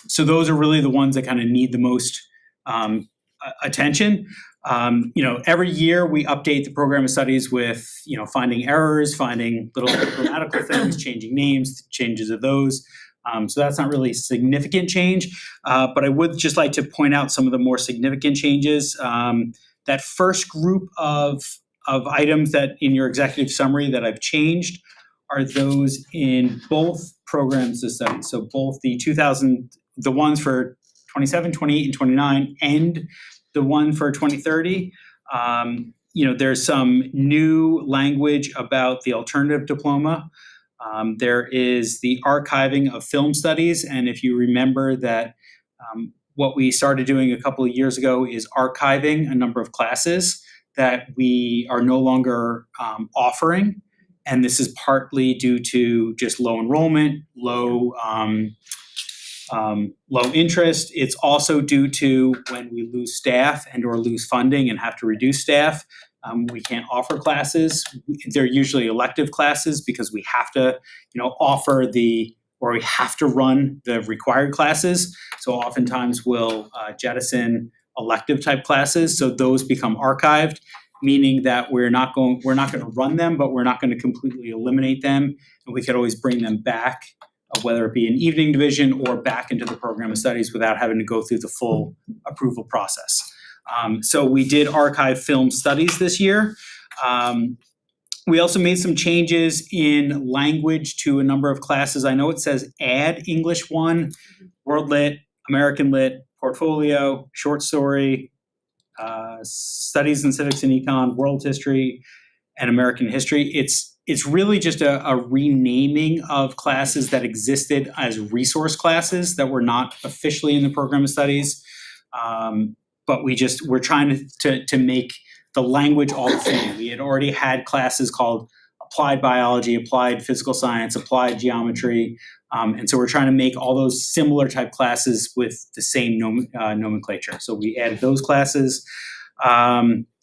So those are really the ones that kind of need the most attention. Every year we update the program of studies with, finding errors, finding little grammatical things, changing names, changes of those. So that's not really significant change, but I would just like to point out some of the more significant changes. That first group of items that in your executive summary that I've changed are those in both programs of study. So both the ones for 27, 28, and 29 and the one for 2030. There's some new language about the alternative diploma. There is the archiving of film studies. And if you remember that what we started doing a couple of years ago is archiving a number of classes that we are no longer offering. And this is partly due to just low enrollment, low interest. It's also due to when we lose staff and or lose funding and have to reduce staff, we can't offer classes. They're usually elective classes because we have to, we have to run the required classes. So oftentimes we'll jettison elective type classes. So those become archived, meaning that we're not going to run them, but we're not going to completely eliminate them. And we could always bring them back, whether it be an evening division or back into the program of studies without having to go through the full approval process. So we did archive film studies this year. We also made some changes in language to a number of classes. I know it says add English 1, World Lit, American Lit, Portfolio, Short Story, Studies in Civics and Econ, World History, and American History. It's really just a renaming of classes that existed as resource classes that were not officially in the program of studies. But we're trying to make the language all the same. We had already had classes called Applied Biology, Applied Physical Science, Applied Geometry. And so we're trying to make all those similar type classes with the same nomenclature. So we added those classes.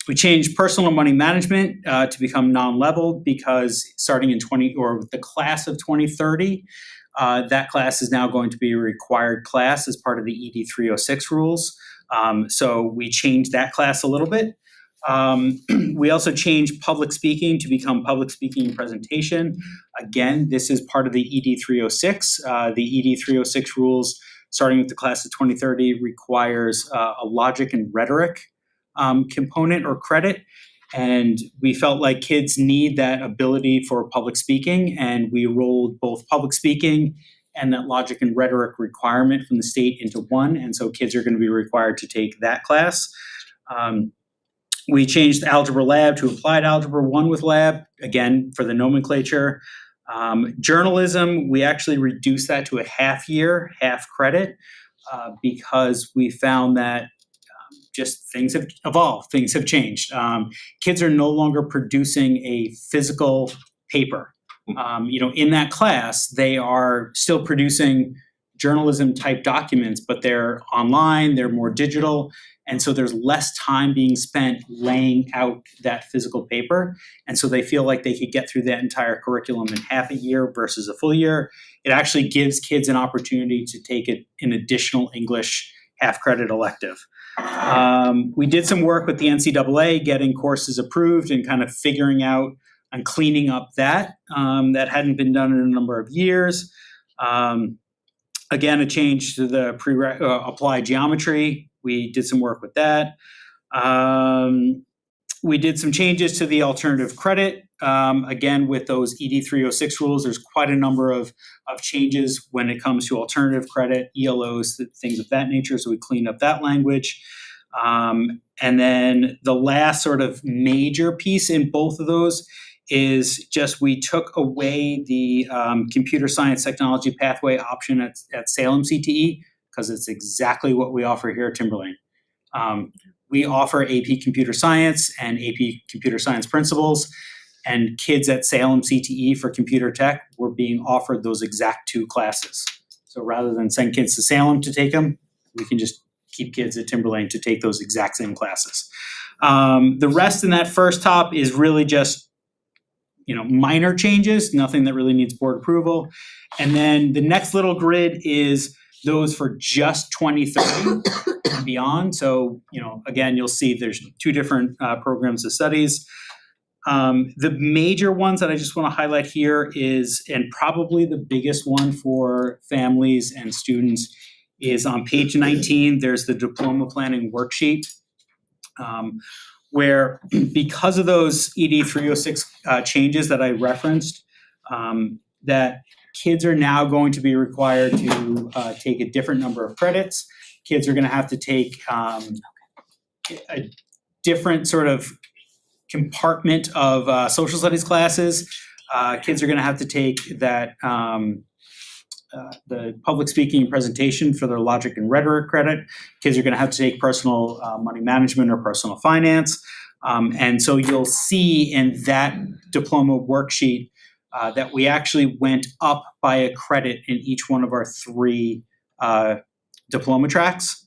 We changed personal money management to become non-level because starting in the class of 2030, that class is now going to be a required class as part of the ED 306 rules. So we changed that class a little bit. We also changed public speaking to become public speaking and presentation. Again, this is part of the ED 306. The ED 306 rules, starting with the class of 2030, requires a logic and rhetoric component or credit. And we felt like kids need that ability for public speaking, and we rolled both public speaking and that logic and rhetoric requirement from the state into one. And so kids are going to be required to take that class. We changed Algebra Lab to Applied Algebra 1 with Lab, again, for the nomenclature. Journalism, we actually reduced that to a half year, half credit, because we found that just things have evolved, things have changed. Kids are no longer producing a physical paper. In that class, they are still producing journalism type documents, but they're online, they're more digital. And so there's less time being spent laying out that physical paper. And so they feel like they could get through that entire curriculum in half a year versus a full year. It actually gives kids an opportunity to take an additional English half credit elective. We did some work with the NCAA, getting courses approved and kind of figuring out and cleaning up that hadn't been done in a number of years. Again, a change to the applied geometry. We did some work with that. We did some changes to the alternative credit. Again, with those ED 306 rules, there's quite a number of changes when it comes to alternative credit, ELOs, things of that nature. So we cleaned up that language. And then the last sort of major piece in both of those is just we took away the computer science technology pathway option at Salem CTE, because it's exactly what we offer here at Timberlane. We offer AP Computer Science and AP Computer Science Principles, and kids at Salem CTE for Computer Tech were being offered those exact two classes. So rather than send kids to Salem to take them, we can just keep kids at Timberlane to take those exact same classes. The rest in that first top is really just minor changes, nothing that really needs board approval. And then the next little grid is those for just 2030 and beyond. So, again, you'll see there's two different programs of studies. The major ones that I just want to highlight here is, and probably the biggest one for families and students, is on page 19, there's the diploma planning worksheet. Where because of those ED 306 changes that I referenced, that kids are now going to be required to take a different number of credits. Kids are going to have to take a different sort of compartment of social studies classes. Kids are going to have to take that the public speaking and presentation for their logic and rhetoric credit. Kids are going to have to take personal money management or personal finance. And so you'll see in that diploma worksheet that we actually went up by a credit in each one of our three diploma tracks.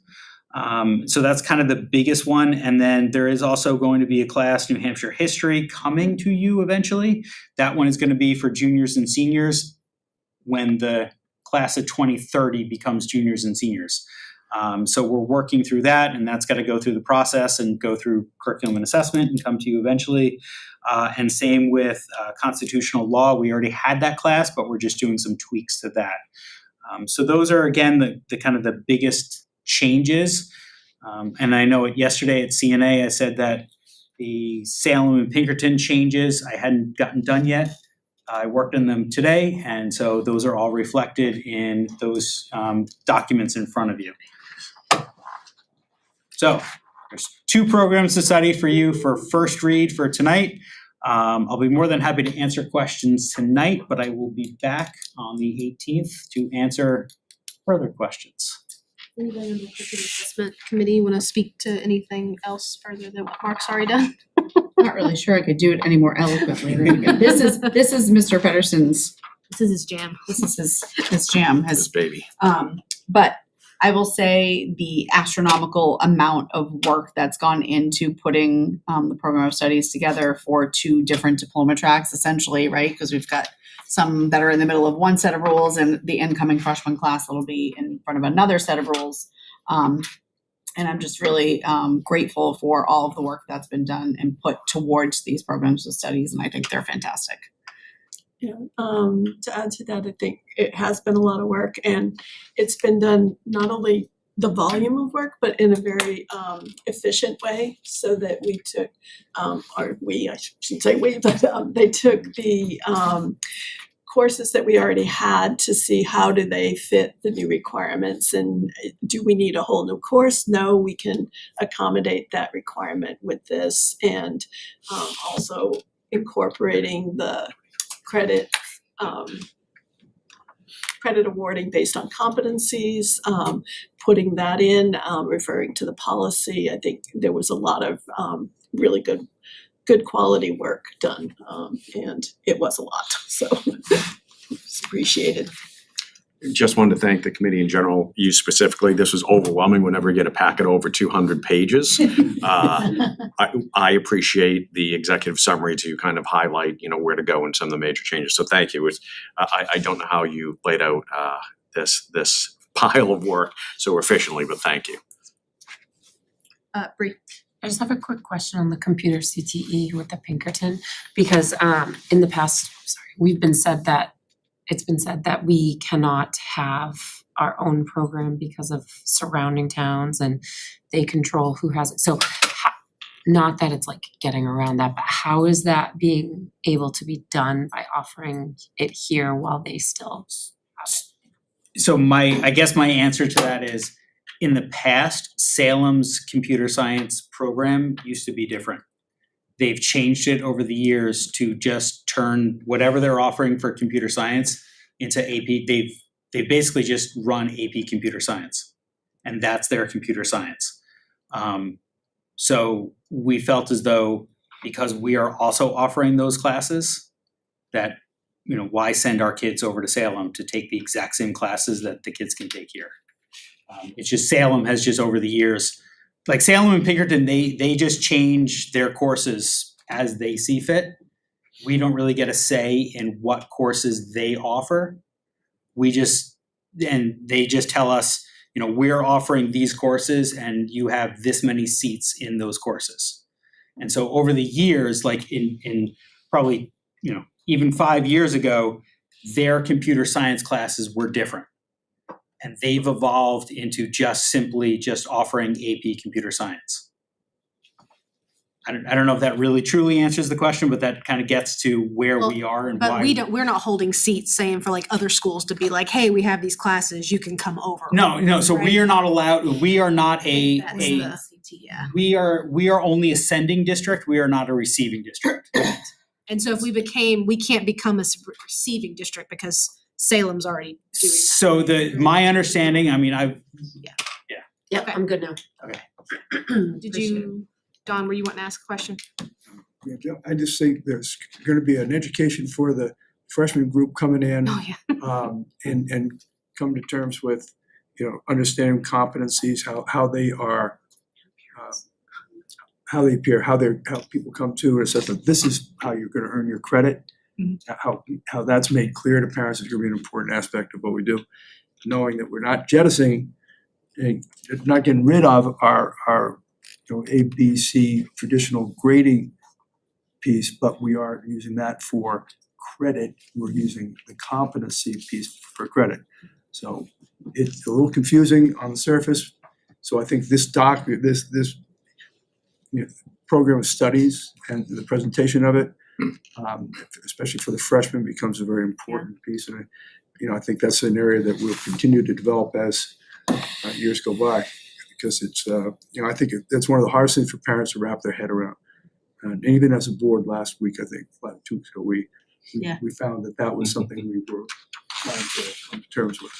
So that's kind of the biggest one. And then there is also going to be a class, New Hampshire History, coming to you eventually. That one is going to be for juniors and seniors when the class of 2030 becomes juniors and seniors. So we're working through that, and that's got to go through the process and go through curriculum and assessment and come to you eventually. And same with constitutional law. We already had that class, but we're just doing some tweaks to that. So those are, again, the kind of the biggest changes. And I know yesterday at CNA, I said that The Salem and Pinkerton changes I hadn't gotten done yet. I worked on them today, and so those are all reflected in those documents in front of you. So there's 2 programs to study for you for first read for tonight. I'll be more than happy to answer questions tonight, but I will be back on the 18th to answer further questions. Anybody on the curriculum assessment committee wanna speak to anything else further than what Mark's already done? Not really sure I could do it any more eloquently. This is Mr. Pedersen's, This is his jam. this is his jam, This baby. But I will say the astronomical amount of work that's gone into putting the program of studies together for 2 different diploma tracks, essentially, right? Because we've got some that are in the middle of one set of rules and the incoming freshman class that'll be in front of another set of rules. And I'm just really grateful for all of the work that's been done and put towards these programs of studies, and I think they're fantastic. Yeah, to add to that, I think it has been a lot of work, and it's been done not only the volume of work, but in a very efficient way, so that we took, or we, I shouldn't say we, but they took the courses that we already had to see how do they fit the new requirements, and do we need a whole new course? No, we can accommodate that requirement with this, and also incorporating the credit awarding based on competencies, putting that in, referring to the policy. I think there was a lot of really good quality work done, and it was a lot, so it's appreciated. Just wanted to thank the committee in general, you specifically. This was overwhelming whenever you get a packet over 200 pages. I appreciate the executive summary to kind of highlight, where to go and some of the major changes. So thank you. I don't know how you laid out this pile of work so efficiently, but thank you. Bree. I just have a quick question on the computer CTE with the Pinkerton, because in the past, it's been said that we cannot have our own program because of surrounding towns and they control who has it. So not that it's like getting around that, but how is that being able to be done by offering it here while they still have it? So I guess my answer to that is, in the past, Salem's computer science program used to be different. They've changed it over the years to just turn whatever they're offering for computer science into AP. They've basically just run AP computer science, and that's their computer science. So we felt as though, because we are also offering those classes, that why send our kids over to Salem to take the exact same classes that the kids can take here? It's just Salem has just over the years, like Salem and Pinkerton, they just change their courses as they see fit. We don't really get a say in what courses they offer. They just tell us, we're offering these courses and you have this many seats in those courses. And so over the years, like in probably, even 5 years ago, their computer science classes were different. And they've evolved into simply offering AP computer science. I don't know if that really truly answers the question, but that kind of gets to where we are and why. But we're not holding seats saying for like other schools to be like, hey, we have these classes, you can come over. No, so right? we are not allowed, we are not That's the CT, yeah. we are only a sending district, we are not a receiving district. And so if we can't become a receiving district because Salem's already doing that. So my understanding, Yep, I'm good now. Did you, Dawn, were you wanting to ask a question? Yeah, I just think there's gonna be an education for the freshman group coming in. Oh, yeah. And come to terms with, understanding competencies, how they are, how they appear, how people come to and said that this is how you're gonna earn your credit. How that's made clear to parents is gonna be an important aspect of what we do. Knowing that we're not jettisoning, not getting rid of our A, B, C traditional grading piece, but we are using that for credit. We're using the competency piece for credit. So it's a little confusing on the surface. So I think this program of studies and the presentation of it, especially for the freshmen, becomes a very important piece. And I think that's an area that we'll continue to develop as years go by, because it's I think that's one of the hardest things for parents to wrap their head around. And even as a board last week, I think about 2 weeks ago, we found that was something we were trying to come to terms with.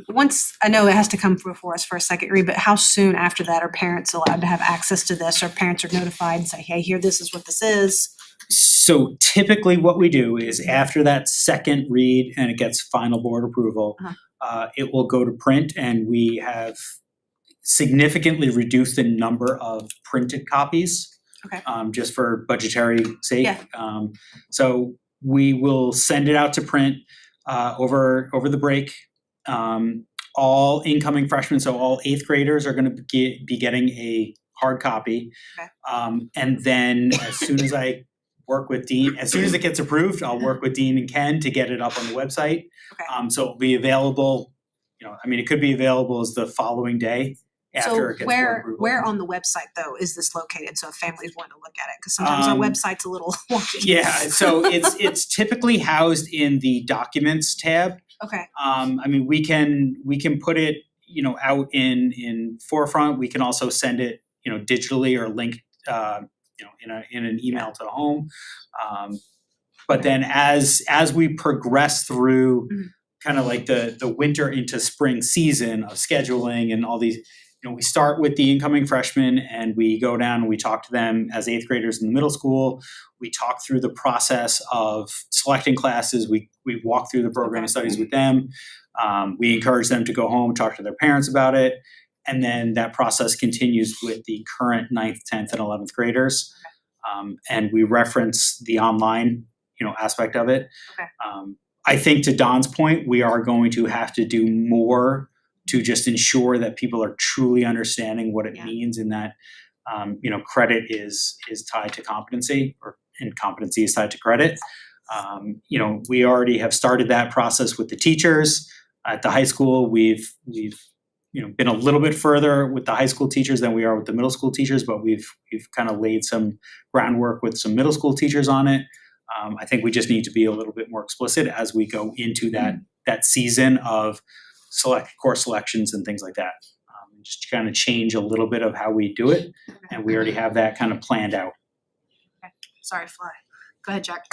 Once, I know it has to come before us for a second read, but how soon after that are parents allowed to have access to this, or parents are notified and say, hey, here, this is what this is? So typically what we do is after that second read and it gets final board approval, it will go to print, and we have significantly reduced the number of printed copies. Okay. Just for budgetary sake. Yeah. So we will send it out to print over the break. All incoming freshmen, so all 8th graders are gonna be getting a hard copy. Okay. And then as soon as I work with Dean, as soon as it gets approved, I'll work with Dean and Ken to get it up on the website. Okay. So it'll be available, it could be available as the following day after it gets board approval. Where on the website though is this located, so if families want to look at it? Because sometimes our website's a little wonky. Yeah, so it's typically housed in the documents tab. Okay. We can put it, out in Forefront. We can also send it, digitally or link, in an email to home. But then as we progress through kind of like the winter into spring season of scheduling and all these, we start with the incoming freshmen and we go down and we talk to them as 8th graders in the middle school. We talk through the process of selecting classes. We walk through the program of studies with them. We encourage them to go home, talk to their parents about it. And then that process continues with the current 9th, 10th, and 11th graders. And we reference the online, aspect of it. Okay. I think to Don's point, we are going to have to do more to just ensure that people are truly understanding what it means, and that credit is tied to competency, and competency is tied to credit. We already have started that process with the teachers at the high school. We've been a little bit further with the high school teachers than we are with the middle school teachers, but we've kind of laid some groundwork with some middle school teachers on it. I think we just need to be a little bit more explicit as we go into that season of course selections and things like that. Just to kind of change a little bit of how we do it, and we already have that kind of planned out. Okay. Sorry, Fly. Go ahead, Jack.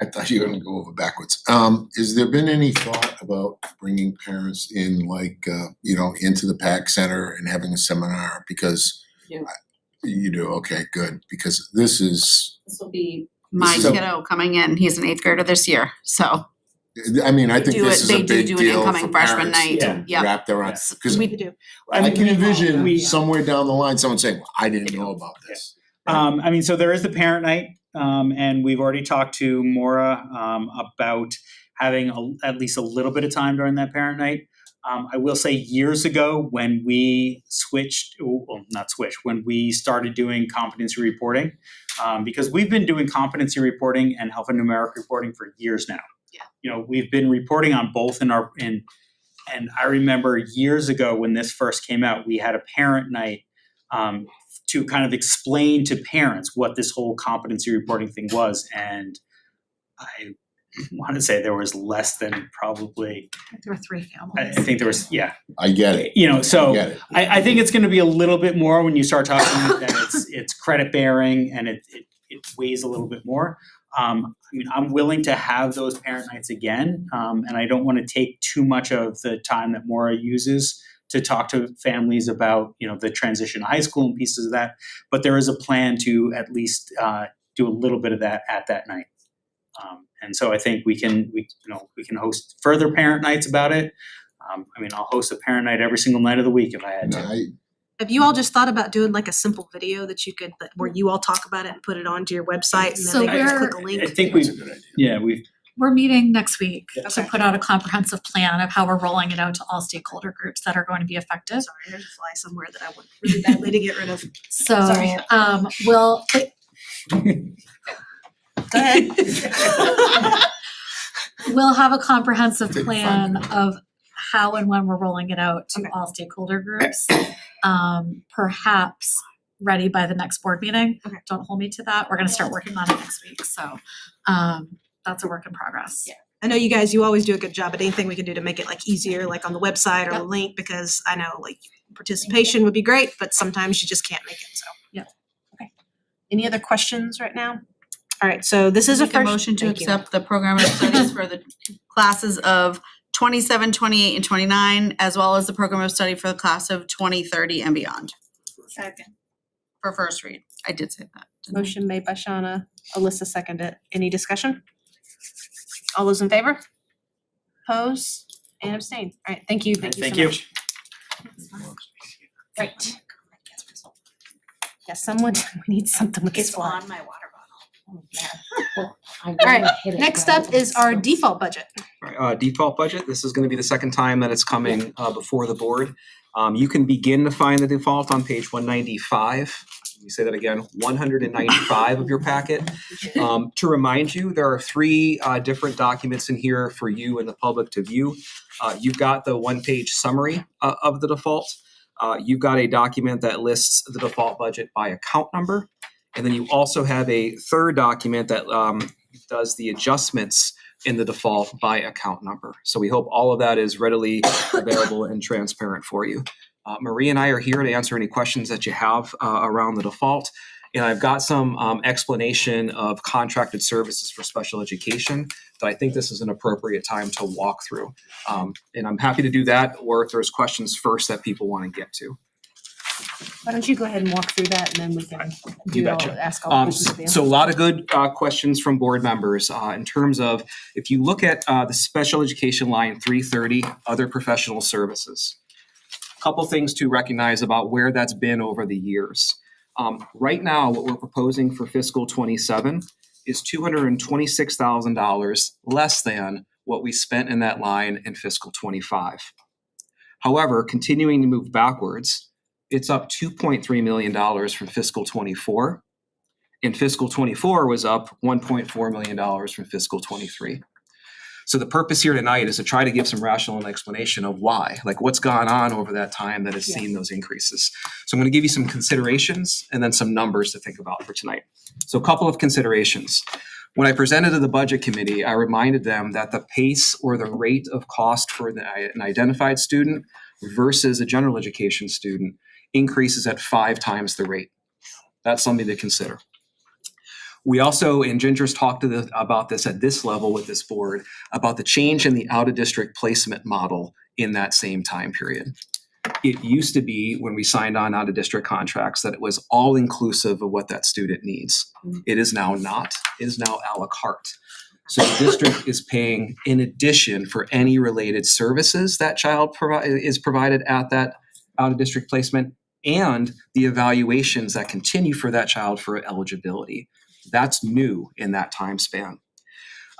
I thought you were gonna go over backwards. Has there been any thought about bringing parents in, into the PAC Center and having a seminar? Because you do, okay, good, because this will be my This is- kiddo coming in. He's an 8th grader this year, so. I think this is a big do an deal incoming for freshman parents night. to wrap their arms, because We do. I can envision somewhere down the line, someone saying, well, I didn't know about this. So there is the parent night, and we've already talked to Maura about having at least a little bit of time during that parent night. I will say years ago when we when we started doing competency reporting, because we've been doing competency reporting and alphanumeric reporting for years now. Yeah. We've been reporting on both and I remember years ago when this first came out, we had a parent night to kind of explain to parents what this whole competency reporting thing was. And I want to say there was less than probably. There were 3 families. I think there was, I get it. So I get it. I think it's going to be a little bit more when you start talking that it's credit bearing and it weighs a little bit more. I'm willing to have those parent nights again, and I don't want to take too much of the time that Maura uses to talk to families about, the transition to high school and pieces of that. But there is a plan to at least do a little bit of that at that night. And so I think we can host further parent nights about it. I'll host a parent night every single night of the week if I had to. Have you all just thought about doing like a simple video that you could, where you all talk about it and put it onto your website, and So then they can just we're- click a link? I think We're meeting next week to Okay. put out a comprehensive plan of how we're rolling it out to all stakeholder groups that are going to be affected. Sorry, there's a fly somewhere that I want really badly to get rid of. So, Sorry. we'll, Go ahead. we'll have a comprehensive plan of how and when we're rolling it out to Okay. all stakeholder groups. Perhaps ready by the next board meeting. Okay. Don't hold me to that. We're gonna start working on it next week, so that's a work in progress. Yeah. I know you always do a good job, but anything we can do to make it like easier, like on the website or the link, because I know like participation would be great, but sometimes you just can't make it, so. Yeah. Okay. Any other questions right now? All right, so this is a Make first. a motion to Thank you. accept the program of studies for the classes of 27, 28, and 29, as well as the program of study for the class of 2030 and beyond. Second. For first read. I did say that. didn't I? Motion made by Shauna, Alyssa seconded. Any discussion? All those in favor? Oppose and abstain. All right, thank you so much. Right. Yeah, someone, we need something with this one. my water bottle. All right, next up is our default budget. Right, default budget, this is gonna be the second time that it's coming before the board. You can begin to find the default on page 195. Let me say that again, 195 of your packet. To remind you, there are three different documents in here for you and the public to view. You've got the one-page summary of the default. You've got a document that lists the default budget by account number. And then you also have a third document that does the adjustments in the default by account number. So we hope all of that is readily available and transparent for you. Marie and I are here to answer any questions that you have around the default. And I've got some explanation of contracted services for special education that I think this is an appropriate time to walk through. And I'm happy to do that, or if there's questions first that people want to get to. Why don't you go ahead and walk through that and then we can You do all, betcha. ask all questions of you. So a lot of good questions from board members in terms of, if you look at the special education line 330, other professional services. A couple things to recognize about where that's been over the years. Right now, what we're proposing for fiscal 27 is $226,000 less than what we spent in that line in fiscal 25. However, continuing to move backwards, it's up $2.3 million from fiscal 24. And fiscal 24 was up $1.4 million from fiscal 23. So the purpose here tonight is to try to give some rational explanation of why, like what's gone on over that time that has seen those increases. So I'm going to give you some considerations and then some numbers to think about for tonight. So a couple of considerations. When I presented to the budget committee, I reminded them that the pace or the rate of cost for an identified student versus a general education student increases at 5 times the rate. That's something to consider. We also, and Ginger's talked about this at this level with this board, about the change in the out-of-district placement model in that same time period. It used to be, when we signed on out-of-district contracts, that it was all-inclusive of what that student needs. It is now not. It is now a la carte. So the district is paying in addition for any related services that child is provided at that out-of-district placement and the evaluations that continue for that child for eligibility. That's new in that time span.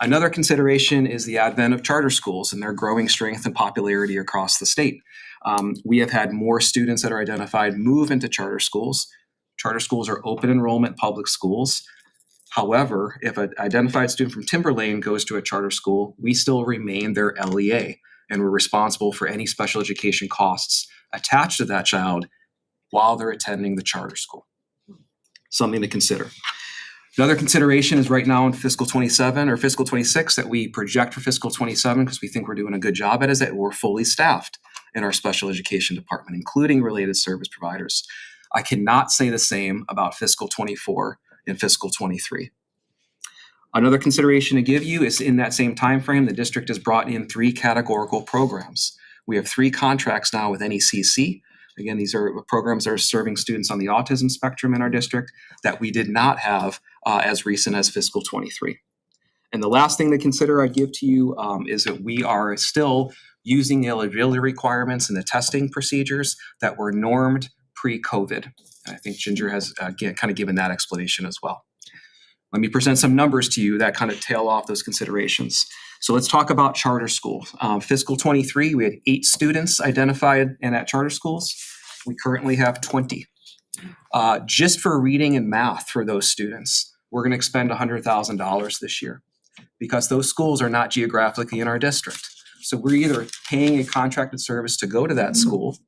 Another consideration is the advent of charter schools and their growing strength and popularity across the state. We have had more students that are identified move into charter schools. Charter schools are open enrollment public schools. However, if an identified student from Timberlane goes to a charter school, we still remain their LEA, and we're responsible for any special education costs attached to that child while they're attending the charter school. Something to consider. Another consideration is right now in fiscal 27 or fiscal 26 that we project for fiscal 27, because we think we're doing a good job at, is that we're fully staffed in our special education department, including related service providers. I cannot say the same about fiscal 24 and fiscal 23. Another consideration to give you is in that same time frame, the district has brought in 3 categorical programs. We have 3 contracts now with NECC. Again, these are programs that are serving students on the autism spectrum in our district that we did not have as recent as fiscal 23. And the last thing to consider I'd give to you is that we are still using the eligibility requirements and the testing procedures that were normed pre-COVID. And I think Ginger has kind of given that explanation as well. Let me present some numbers to you that kind of tail off those considerations. So let's talk about charter schools. Fiscal 23, we had 8 students identified in at charter schools. We currently have 20. Just for reading and math for those students, we're going to expend $100,000 this year because those schools are not geographically in our district. So we're either paying a contracted service to go to that school,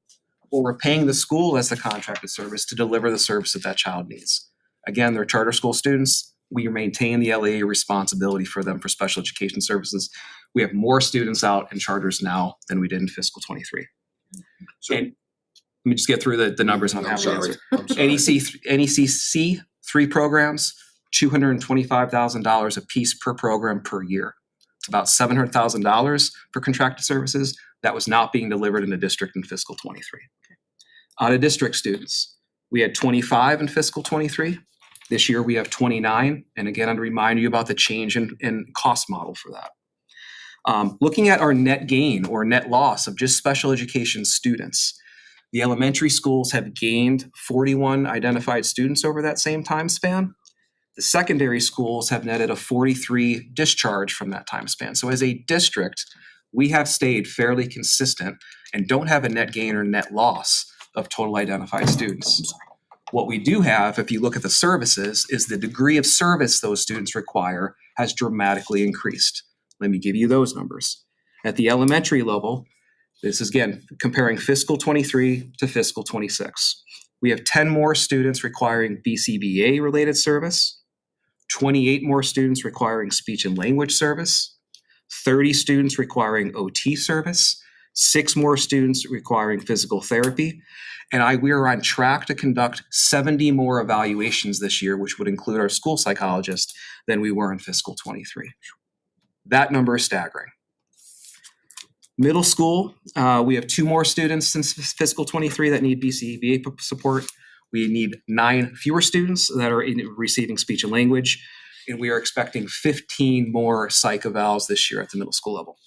or we're paying the school as the contracted service to deliver the service that that child needs. Again, they're charter school students. We maintain the LAA responsibility for them for special education services. We have more students out in charters now than we did in fiscal '23. So- And let me just get through the numbers and I'm happy to answer. I'm sorry. NECC, 3 programs, $225,000 a piece per program per year. It's about $700,000 for contracted services. That was not being delivered in the district in fiscal '23. Out of district students, we had 25 in fiscal '23. This year we have 29. And again, I'd remind you about the change in cost model for that. Looking at our net gain or net loss of just special education students, the elementary schools have gained 41 identified students over that same time span. The secondary schools have netted a 43 discharge from that time span. So as a district, we have stayed fairly consistent and don't have a net gain or net loss of total identified students. What we do have, if you look at the services, is the degree of service those students require has dramatically increased. Let me give you those numbers. At the elementary level, this is again comparing fiscal '23 to fiscal '26. We have 10 more students requiring BCBA related service, 28 more students requiring speech and language service, 30 students requiring OT service, 6 more students requiring physical therapy, and we are on track to conduct 70 more evaluations this year, which would include our school psychologist, than we were in fiscal '23. That number is staggering. Middle school, we have 2 more students since fiscal '23 that need BCBA support. We need 9 fewer students that are receiving speech and language, and we are expecting 15 more psych evals this year at the middle school level.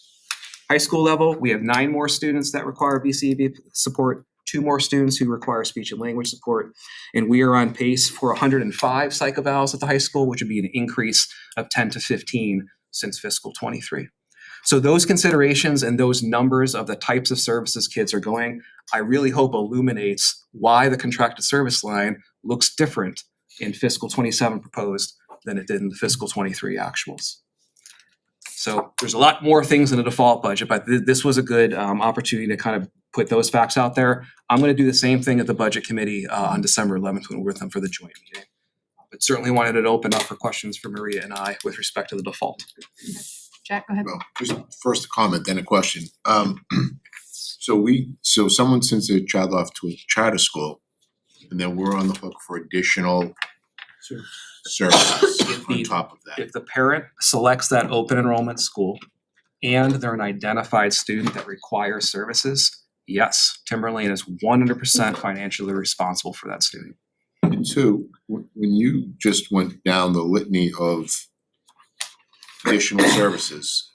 High school level, we have 9 more students that require BCBA support, 2 more students who require speech and language support, and we are on pace for 105 psych evals at the high school, which would be an increase of 10 to 15 since fiscal '23. So those considerations and those numbers of the types of services kids are going, I really hope illuminates why the contracted service line looks different in fiscal '27 proposed than it did in the fiscal '23 actuals. So there's a lot more things in the default budget, but this was a good opportunity to kind of put those facts out there. I'm going to do the same thing at the budget committee on December 11th when we're with them for the joint meeting. But certainly wanted to open up for questions for Maria and I with respect to the default. Jack, go ahead. Well, just first a comment, then a question. So someone sends their child off to a charter school, and then we're on the hook for additional services on top of that. If the parent selects that open enrollment school and they're an identified student that requires services, yes, Timberlane is 100% financially responsible for that student. And 2, when you just went down the litany of additional services,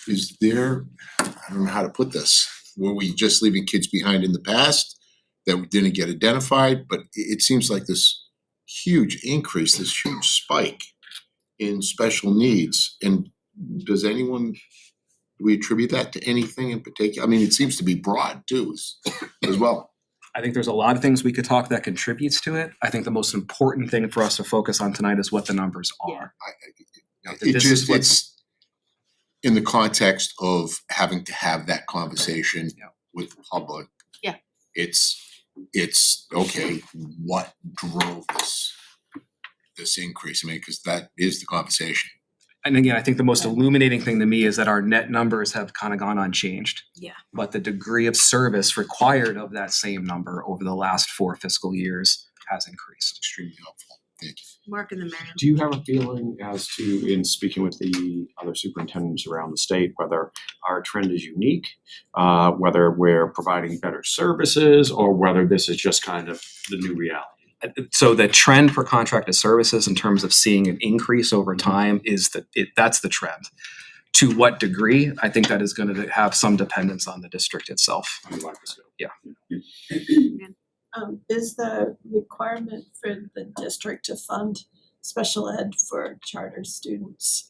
is there, I don't know how to put this, were we just leaving kids behind in the past that didn't get identified? But it seems like this huge increase, this huge spike in special needs. And do we attribute that to anything in particular? I mean, it seems to be broad too, as well. I think there's a lot of things we could talk that contributes to it. I think the most important thing for us to focus on tonight is what the numbers are. It's in the context of having to have that conversation with the public. Yeah. It's okay, what drove this increase? I mean, because that is the conversation. And again, I think the most illuminating thing to me is that our net numbers have kind of gone unchanged. Yeah. But the degree of service required of that same number over the last 4 fiscal years has increased. Extremely helpful. Thank you. Mark and then Marion. Do you have a feeling as to, in speaking with the other superintendents around the state, whether our trend is unique, whether we're providing better services, or whether this is just kind of the new reality? So the trend for contracted services in terms of seeing an increase over time is that's the trend. To what degree? I think that is going to have some dependence on the district itself. Yeah. Is the requirement for the district to fund special ed for charter students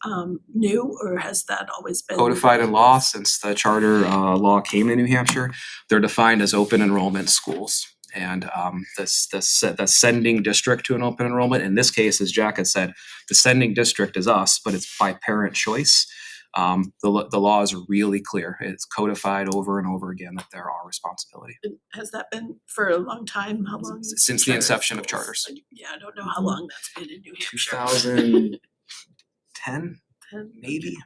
new, or has that always been Codified in law since the charter law came to New Hampshire. They're defined as open enrollment schools. And the sending district to an open enrollment, in this case, as Jack had said, the sending district is us, but it's by parent choice. The law is really clear. It's codified over and over again that they're our responsibility. And has that been for a long time? How long? has Since the charter inception of schools- charters. Yeah, I don't know how long that's been in New Hampshire. 2010, maybe.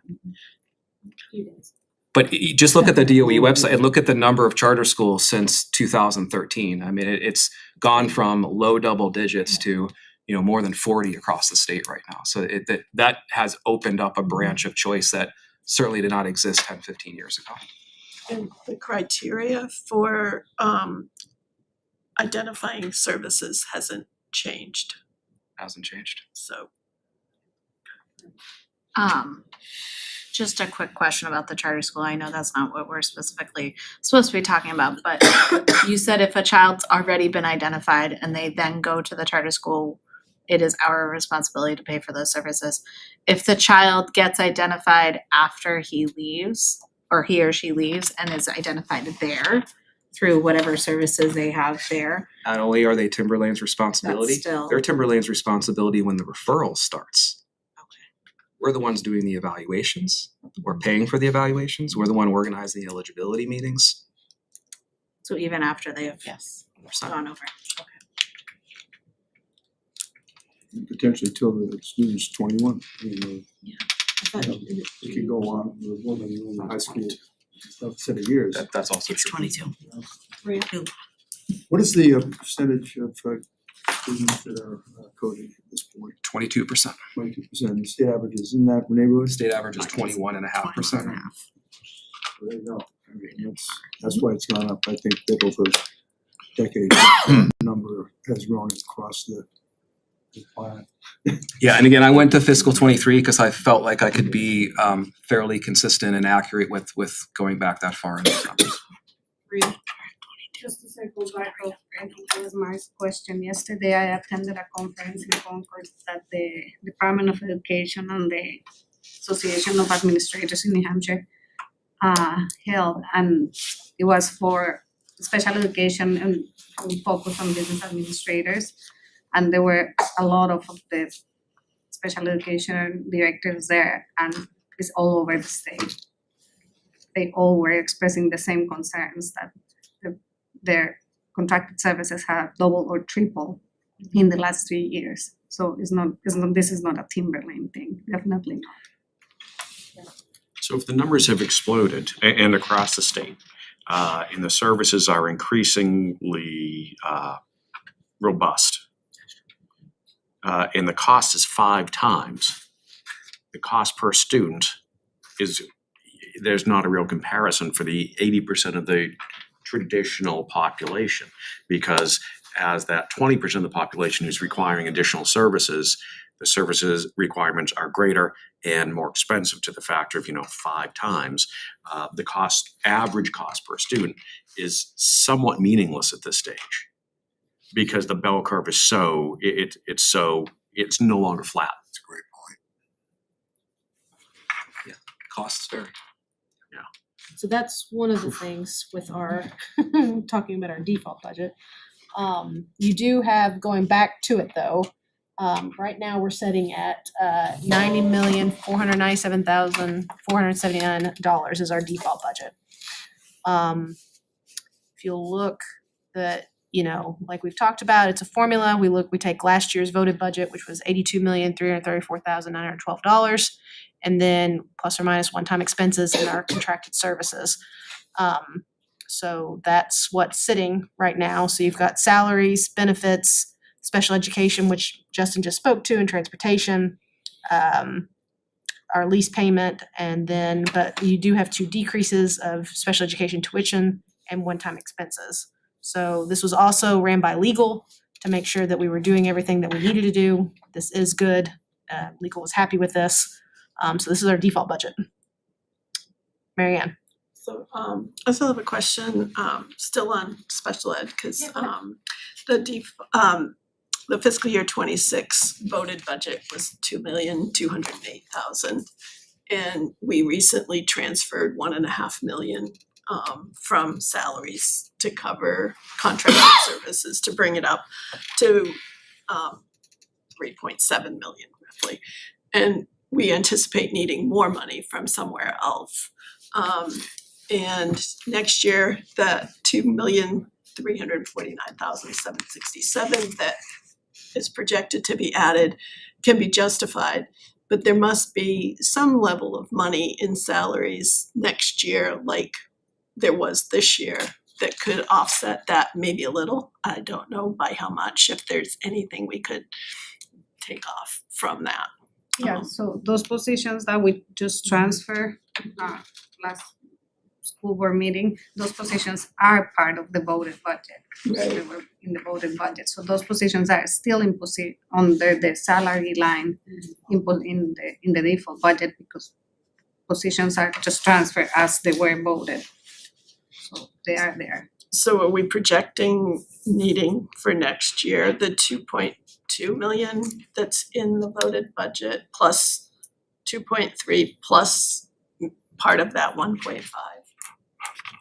But you just look at the DOE website and look at the number of charter schools since 2013. I mean, it's gone from low double digits to, more than 40 across the state right now. So that has opened up a branch of choice that certainly did not exist 10, 15 years ago. And the criteria for identifying services hasn't changed, Hasn't changed. so. Just a quick question about the charter school. I know that's not what we're specifically supposed to be talking about, but you said if a child's already been identified and they then go to the charter school, it is our responsibility to pay for those services. If the child gets identified after he leaves, or he or she leaves and is identified there through whatever services they have there, Not only are they Timberlane's responsibility, That's still- they're Timberlane's responsibility when the referral starts. We're the ones doing the evaluations. We're paying for the evaluations. We're the one organizing the eligibility meetings. so even after they have gone over. Potentially till the student's 21. It could go on with more than in high school set of years. That's also It's true. 22. What is the percentage of students that are coding at this point? 22%. 22%. The state average is in that neighborhood? State average is 21.5%. There you go. I mean, that's why it's gone up. I think that over decades, the number has grown across the planet. Yeah, and again, I went to fiscal 23 because I felt like I could be fairly consistent and accurate with going back that far in those numbers. Just to circle back of was my question. Yesterday I attended a conference in Concord that the Department of Education and the Association of Administrators in New Hampshire held, and it was for special education and focus on business administrators. And there were a lot of the special education directors there, and it's all over the state. They all were expressing the same concerns that their contracted services have doubled or tripled in the last 3 years. So this is not a Timberlane thing, definitely not. So if the numbers have exploded and across the state, and the services are increasingly robust, and the cost is 5 times, the cost per student there's not a real comparison for the 80% of the traditional population, because as that 20% of the population who's requiring additional services, the services requirements are greater and more expensive to the factor of 5 times. The average cost per student is somewhat meaningless at this stage, because the bell curve is it's no longer flat. That's a great point. Costs vary. So that's one of the things with our, talking about our default budget. You do have, going back to it though, right now we're sitting at $90,497,479 is our default budget. If you'll look that, like we've talked about, it's a formula. We take last year's voted budget, which was $82,334,912. And then plus or minus one-time expenses in our contracted services. So that's what's sitting right now. So you've got salaries, benefits, special education, which Justin just spoke to, and transportation, our lease payment, and then, but you do have 2 decreases of special education tuition and one-time expenses. So this was also ran by legal to make sure that we were doing everything that we needed to do. This is good. Legal was happy with this. So this is our default budget. Mary Ann. So I still have a question, still on special ed, because the fiscal year 26 voted budget was $2,208,000. And we recently transferred $1.5 million from salaries to cover contracted services to bring it up to 3.7 million roughly. And we anticipate needing more money from somewhere else. And next year, the $2,349,767 that is projected to be added can be justified. But there must be some level of money in salaries next year, like there was this year, that could offset that maybe a little. I don't know by how much, if there's anything we could take off from that. Yeah, so those positions that we just transfer last school board meeting, those positions are part of the voted budget. They were in the voted budget, so those positions are still under the salary line in the default budget, because positions are just transferred as they were voted. So they are there. So are we projecting needing for next year the 2.2 million that's in the voted budget plus 2.3 plus part of that 1.5?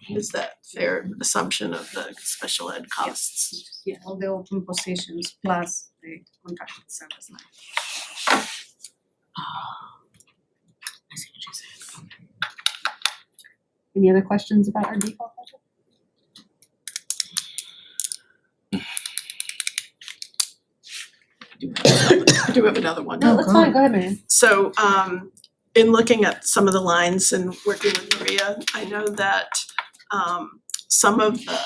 Is that fair assumption of the special ed costs? Yeah, all the open positions plus the contracted service line. I see what you're saying. Any other questions about our default budget? I do have another one. No, that's fine, go ahead, Marianne. So in looking at some of the lines and working with Maria, I know that some of the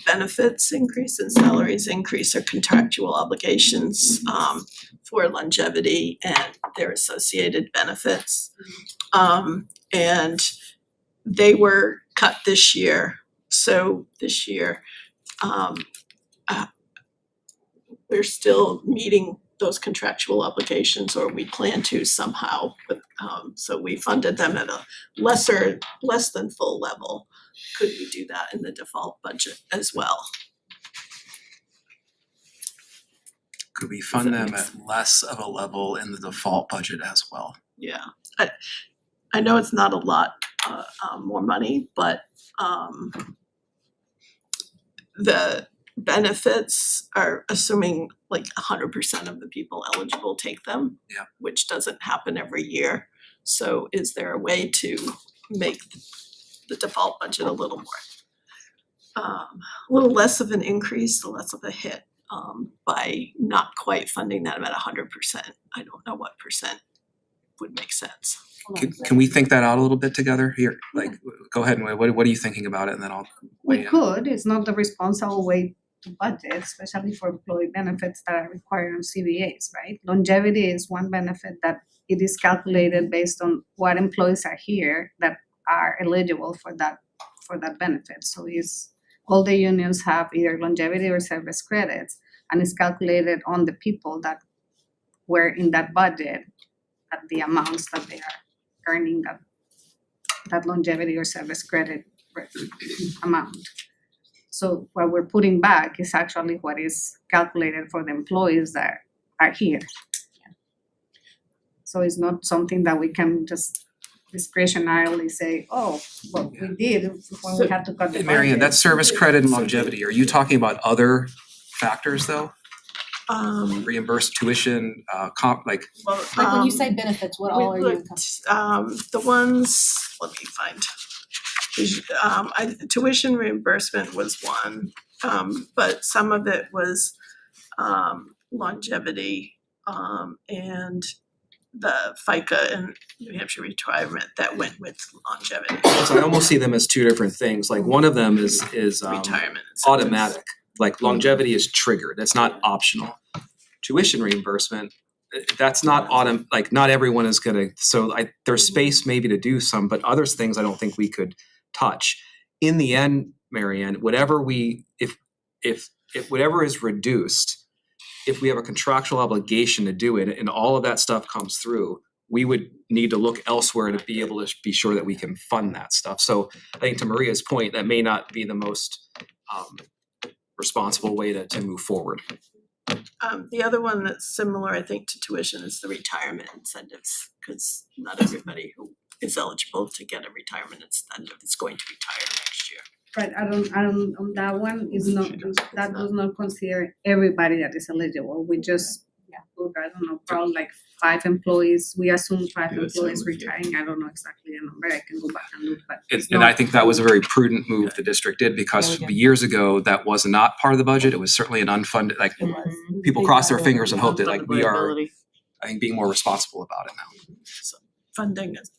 benefits increase and salaries increase are contractual obligations for longevity and their associated benefits. And they were cut this year. So this year, we're still meeting those contractual obligations, or we plan to somehow, but so we funded them at a less than full level. Could we do that in the default budget as well? Could we fund them at less of a level in the default budget as well? Yeah, I know it's not a lot more money, but the benefits are assuming like 100% of the people eligible take them. Yeah. Which doesn't happen every year. So is there a way to make the default budget a little more, a little less of an increase, less of a hit, by not quite funding them at 100%? I don't know what percent would make sense. Can we think that out a little bit together here? Like, go ahead and what are you thinking about it, and then I'll weigh We in. could, it's not the responsible way to budget, especially for employee benefits that are required on CBAs, right? Longevity is one benefit that it is calculated based on what employees are here that are eligible for that benefit. So all the unions have either longevity or service credits, and it's calculated on the people that were in that budget at the amounts that they are earning that longevity or service credit amount. So what we're putting back is actually what is calculated for the employees that are here. So it's not something that we can just discretionarily say, oh, well, we did when we had to cut the budget. Marianne, that's service credit and longevity. Are you talking about other factors though? Reimbursed tuition, comp, like. Well, Like when you say benefits, what all are you we encompassing? looked, the ones, let me find. Tuition reimbursement was one, but some of it was longevity and the FICA and New Hampshire retirement that went with longevity. So I almost see them as two different things. Like one of them is Retirement incentives. automatic. Like longevity is triggered. That's not optional. Tuition reimbursement, that's not like not everyone is gonna, so there's space maybe to do some, but other things I don't think we could touch. In the end, Marianne, if whatever is reduced, if we have a contractual obligation to do it and all of that stuff comes through, we would need to look elsewhere to be able to be sure that we can fund that stuff. So I think to Maria's point, that may not be the most responsible way to move forward. The other one that's similar, I think, to tuition is the retirement incentives, because not everybody who is eligible to get a retirement incentive is going to retire next year. Right, I don't, on that one is not, that does not consider everybody that is eligible. We just Or I don't know, probably like 5 employees. We assume 5 Yeah, that's employees what we do. retiring. I don't know exactly the number. I can go back and look, but And, it's and I not think that was a very prudent move the district did Yeah, because we did. years ago, that was not part of the budget. It was certainly an unfunded, like, It was. people cross their fingers and hope that like we are, Liability. I think, being more responsible about it now. So funding is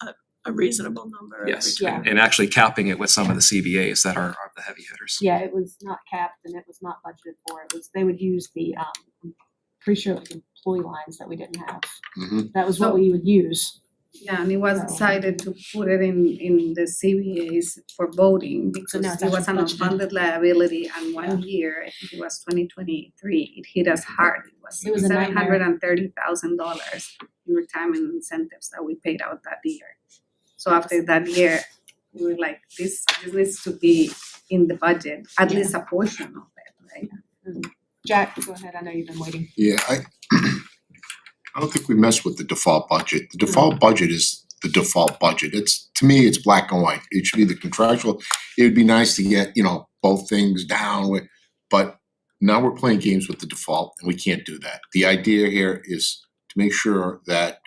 a reasonable number every Yes, time. and actually capping it with some of the CBAs that are the heavy hitters. Yeah, it was not capped and it was not budgeted for. It was, they would use the, I'm pretty sure it was employee lines that we didn't have. Mhm. That was what we would use. Yeah, and it was decided to put it in the CBAs for voting because now it's it was an actually budgeted. unfunded liability and one year, I think it was 2023, it hit us hard. It was a nightmare. $730,000 in retirement incentives that we paid out that year. So after that year, we were like, this needs to be in the budget, at least a portion of it, right? Jack, go ahead. I know you've been waiting. Yeah, I don't think we mess with the default budget. The default budget is the default budget. It's, to me, it's black and white. It should be the contractual. It would be nice to get, both things down with, but now we're playing games with the default and we can't do that. The idea here is to make sure that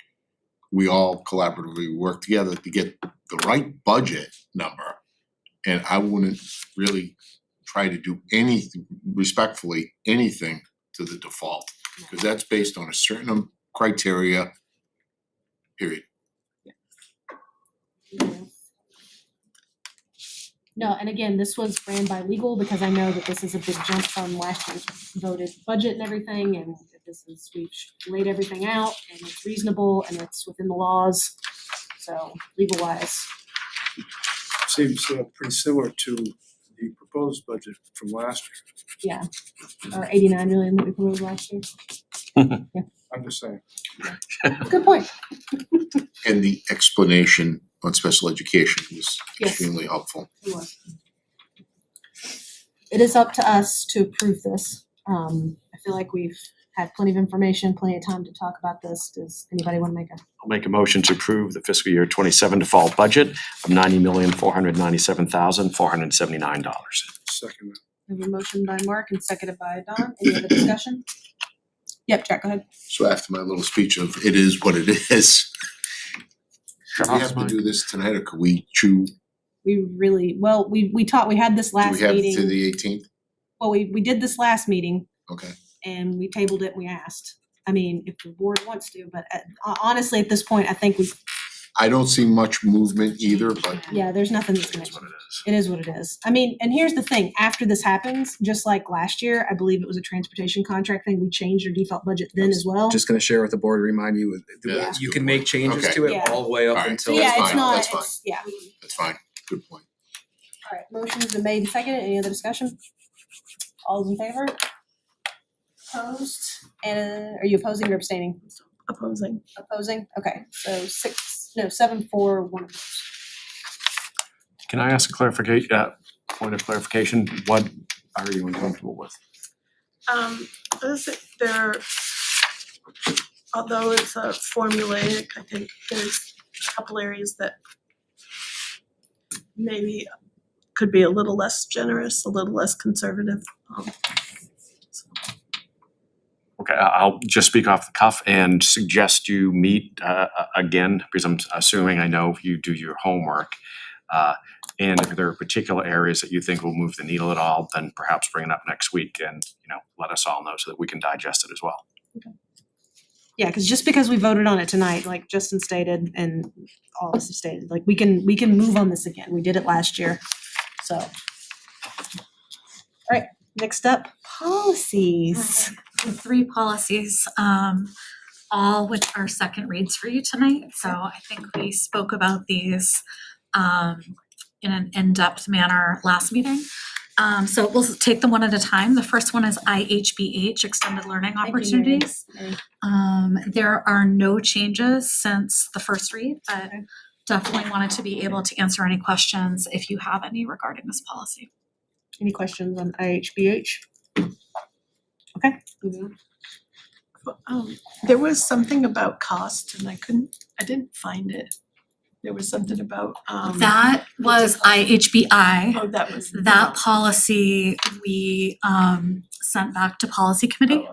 we all collaboratively work together to get the right budget number. And I wouldn't really try to do anything, respectfully, anything to the default. Because that's based on a certain criteria, period. No, and again, this was ran by legal because I know that this is a big jump from last year's voted budget and everything, and that this is, we've laid everything out and it's reasonable and it's within the laws. So legal wise, Seems pretty similar to the proposed budget from last yeah, or 89 million that we proposed last year. year. I'm just saying. Good point. And the explanation on special education was Yes. extremely helpful. It was. It is up to us to approve this. I feel like we've had plenty of information, plenty of time to talk about this. Does anybody want to make a? I'll make a motion to approve the fiscal year 27 default budget of $90,497,479. Second. We have a motion by Mark and seconded by Don. Any other discussion? Yep, Jack, go ahead. So after my little speech of it is what it is, Shut do we off have to mine. do this tonight or could we chew? We really, well, we had this Do last we have meeting. to the 18th? Well, we did this last meeting Okay. and we tabled it and we asked. I mean, if the board wants to, but honestly, at this point, I think we, I don't see much movement either, but yeah, there's nothing that's gonna. That's what it is. It is what it is. I mean, and here's the thing, after this happens, just like last year, I believe it was a transportation contract thing, we changed your default budget then as well. Just gonna share with the board, remind you, Yeah, that's a you good can make point. changes Okay. to it Yeah. all the way up Alright. So until. yeah, that's it's fine, not, that's fine. it's, yeah. that's fine. Good point. All right, motion's been made and seconded. Any other discussion? All's in favor? Opposed? And are you opposing or abstaining? Opposing. Opposing? Okay, so 7-4-1. Can I ask a point of clarification? What are you uncomfortable with? Although it's a formulaic, I think there's a couple areas that maybe could be a little less generous, a little less conservative. Okay, I'll just speak off the cuff and suggest you meet again, because I'm assuming I know you do your homework. And if there are particular areas that you think will move the needle at all, then perhaps bring it up next week and, let us all know so that we can digest it as well. Yeah, because just because we voted on it tonight, like Justin stated and all of us have stated, like we can move on this again. We did it last year, so. All right, next up, policies. The 3 policies, all which are second reads for you tonight. So I think we spoke about these in an in-depth manner last meeting. So we'll take them one at a time. The first one is IHBH, Extended Learning Opportunities. There are no changes since the first read, but definitely wanted to be able to answer any questions if you have any regarding this policy. Any questions on IHBH? Okay. There was something about cost and I didn't find it. There was something about That was IHBI. Oh, that was. That policy we sent back to policy committee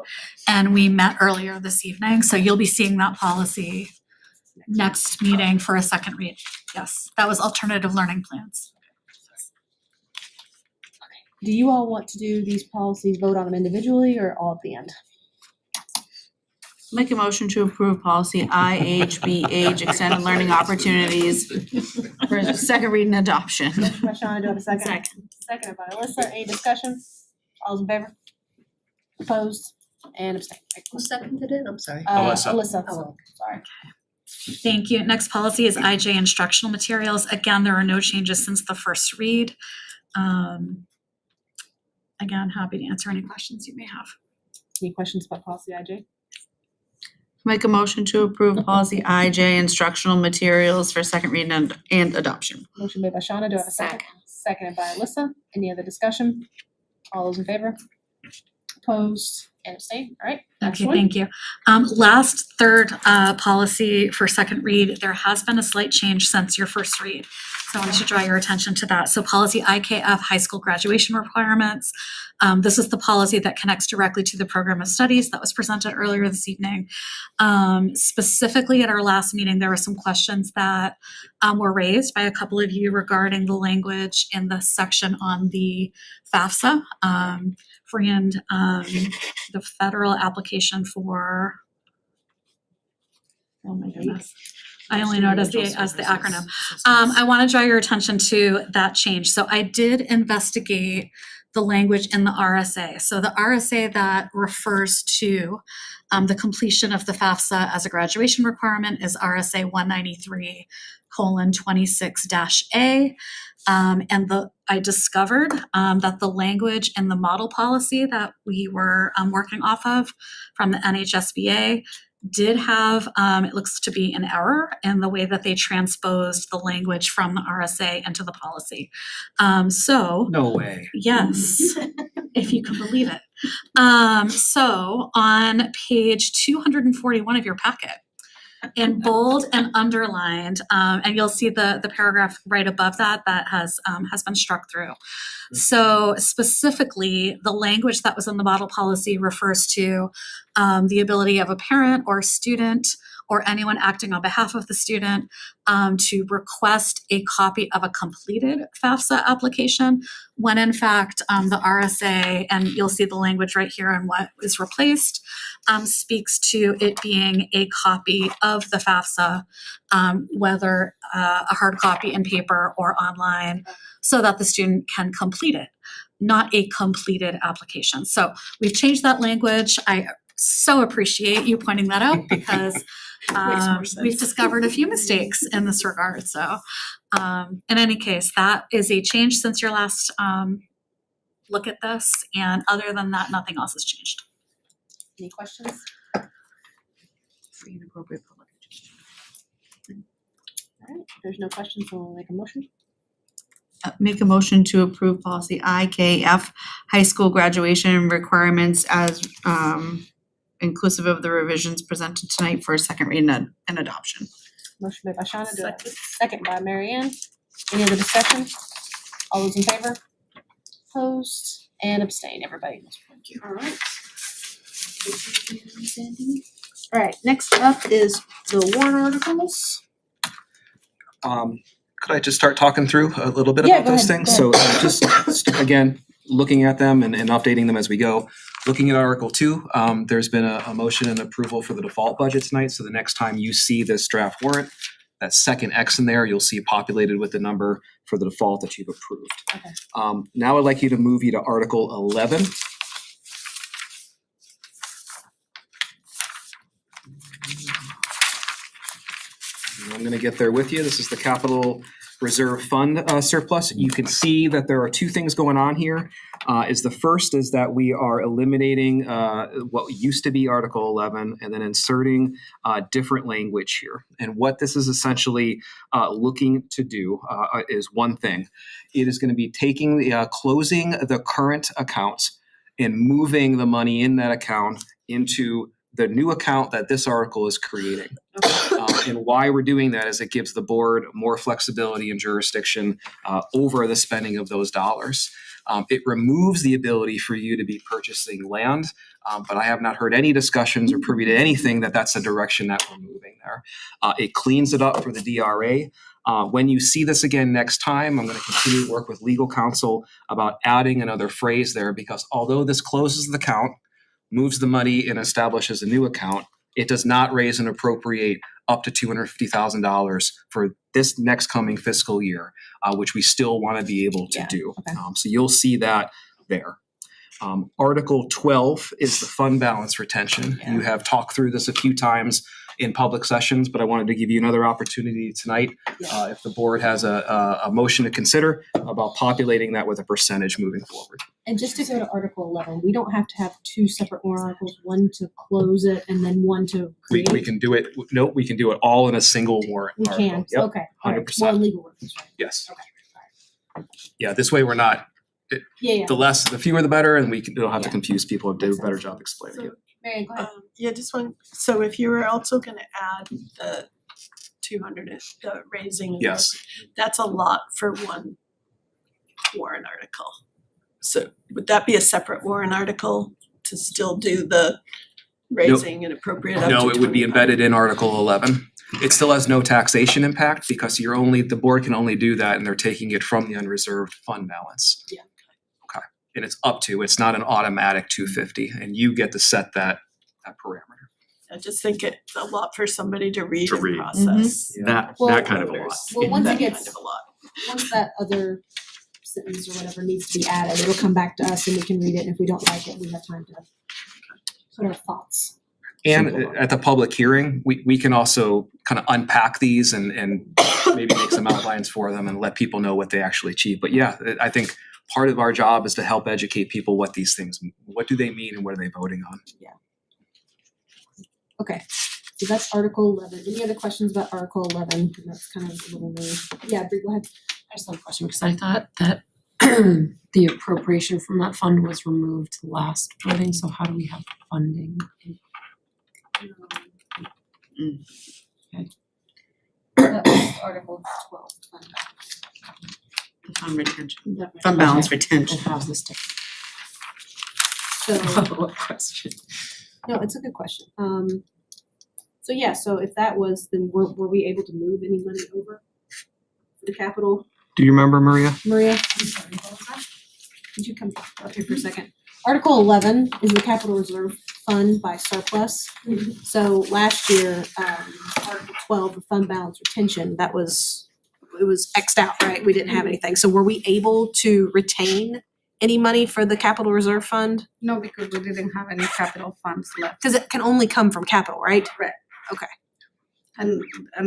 and we met earlier this evening, so you'll be seeing that policy next meeting for a second read. Yes, that was alternative learning plans. Do you all want to do these policies, vote on them individually or all at the end? Make a motion to approve policy IHBH, extended learning opportunities for second read and adoption. Motion by Shauna, do I have a second? Seconded by Alyssa, any discussion? All those in favor? Opposed and abstained. Who seconded it? I'm sorry. Alyssa. Oh, Sorry. Thank you. Next policy is IJ instructional materials. Again, there are no changes since the first read. Again, happy to answer any questions you may have. Any questions about policy IJ? Make a motion to approve policy IJ, instructional materials for second read and adoption. Motion made by Shauna, do I have a second? Seconded by Alyssa, any other discussion? All those in favor? Opposed and abstained, all right, next Okay, one. thank you. Last third policy for second read, there has been a slight change since your first read. So I wanted to draw your attention to that. So policy IKF, high school graduation requirements. This is the policy that connects directly to the program of studies that was presented earlier this evening. Specifically at our last meeting, there were some questions that were raised by a couple of you regarding the language in the section on the FAFSA. And the federal application for, oh my goodness, I only know it as the acronym. I want to draw your attention to that change. So I did investigate the language in the RSA. So the RSA that refers to the completion of the FAFSA as a graduation requirement is RSA 193:26-A. I discovered that the language in the model policy that we were working off of from the NHSBA did have, it looks to be an error in the way that they transposed the language from the RSA into the policy. No way. Yes, if you can believe it. So on page 241 of your packet, in bold and underlined, and you'll see the paragraph right above that has been struck through. So specifically, the language that was in the model policy refers to the ability of a parent or a student or anyone acting on behalf of the student to request a copy of a completed FAFSA application, when in fact the RSA, and you'll see the language right here on what is replaced, speaks to it being a copy of the FAFSA, whether a hard copy in paper or online, so that the student can complete it, not a completed application. So we've changed that language. I so appreciate you pointing that out because we've discovered a few mistakes in this regard. So in any case, that is a change since your last look at this. And other than that, nothing else has changed. Any questions? Free and appropriate public education. All right, if there's no questions, we'll make a motion. Make a motion to approve policy IKF, high school graduation requirements as inclusive of the revisions presented tonight for a second read and adoption. Motion made by Shauna, do I have a second by Mary Ann? Any other discussion? All those in favor? Opposed and abstain, everybody. Thank you. All right. All right, next up is the warrant articles. Could I just start talking through a little bit Yeah, about go those ahead, things? go So just again, looking at them and updating them as we go. Looking at Article 2, there's been a motion and approval for the default budget tonight. So the next time you see this draft warrant, that second X in there, you'll see populated with the number for the default that you've approved. Okay. Now I'd like you to move you to Article 11. And I'm going to get there with you. This is the capital reserve fund surplus. You can see that there are two things going on here. The first is that we are eliminating what used to be Article 11 and then inserting different language here. And what this is essentially looking to do is one thing. It is going to be taking closing the current accounts and moving the money in that account into the new account that this article is creating. And why we're doing that is it gives the board more flexibility and jurisdiction over the spending of those dollars. It removes the ability for you to be purchasing land, but I have not heard any discussions or privy to anything that that's the direction that we're moving there. It cleans it up for the DRA. When you see this again next time, I'm going to continue to work with legal counsel about adding another phrase there, because although this closes the account, moves the money and establishes a new account, it does not raise and appropriate up to $250,000 for this next coming fiscal year, which we still want to be able to do. So you'll see that there. Article 12 is the fund balance retention. You have talked through this a few times in public sessions, but I wanted to give you another opportunity tonight, if the board has a motion to consider about populating that with a percentage moving forward. And just to go to Article 11, we don't have to have two separate warrant articles, one to close it and then one to We create. can do it, no, we can do it all in a single warrant We article. can, Yep, okay, all right, 100%. well, legal works, right? Yes. Yeah, this way we're not, Yeah. the fewer the better, and we don't have to confuse people and do a better job explaining it. Marian, go ahead. Yeah, just one, so if you were also gonna add the 200, the raising. Yes. That's a lot for one warrant article. So would that be a separate warrant article to still do the raising and appropriate up to No, it would be 25? embedded in Article 11. It still has no taxation impact because the board can only do that and they're taking it from the unreserved fund balance. Yeah. Okay, and it's not an automatic 250, and you get to set that parameter. I just think it's a lot for somebody to read To and read. process. That Well- kind of a lot. Well, once That it gets, kind of a lot. once that other sentence or whatever needs to be added, it'll come back to us and we can read it, and if we don't like it, we have time to put our thoughts. And at the public hearing, we can also kind of unpack these and maybe make some outlines for them and let people know what they actually achieve. But yeah, I think part of our job is to help educate people what these things, what do they mean and what are they voting on? Okay, so that's Article 11. Any other questions about Article 11? That's kind of a little new. Yeah, Bree, go ahead. I just have a question because I thought that the appropriation from that fund was removed last voting, so how do we have funding? That was Article 12. The fund retention, That- fund balance retention. And how's this different? So, Follow-up question. no, it's a good question. So yeah, so if that was, then were we able to move any money over for the capital? Do you remember, Maria? Maria, I'm sorry, what was that? Could you come up here for a second? Article 11 is the capital reserve fund by surplus. So last year, Article 12, the fund balance retention, it was X'd out, right? We didn't have anything. So were we able to retain any money for the capital reserve fund? No, because we didn't have any capital funds left. Cause it can only come from capital, right? Right. Okay. And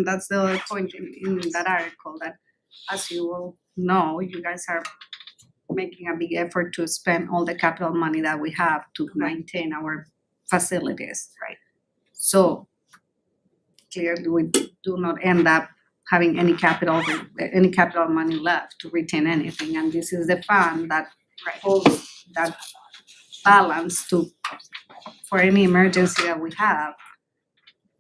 that's the other point in that article, that as you will know, you guys are making a big effort to spend all the capital money that we have to maintain our facilities. Right. So clearly we do not end up having any capital money left to retain anything, and this is the fund that holds that balance for any emergency that we have.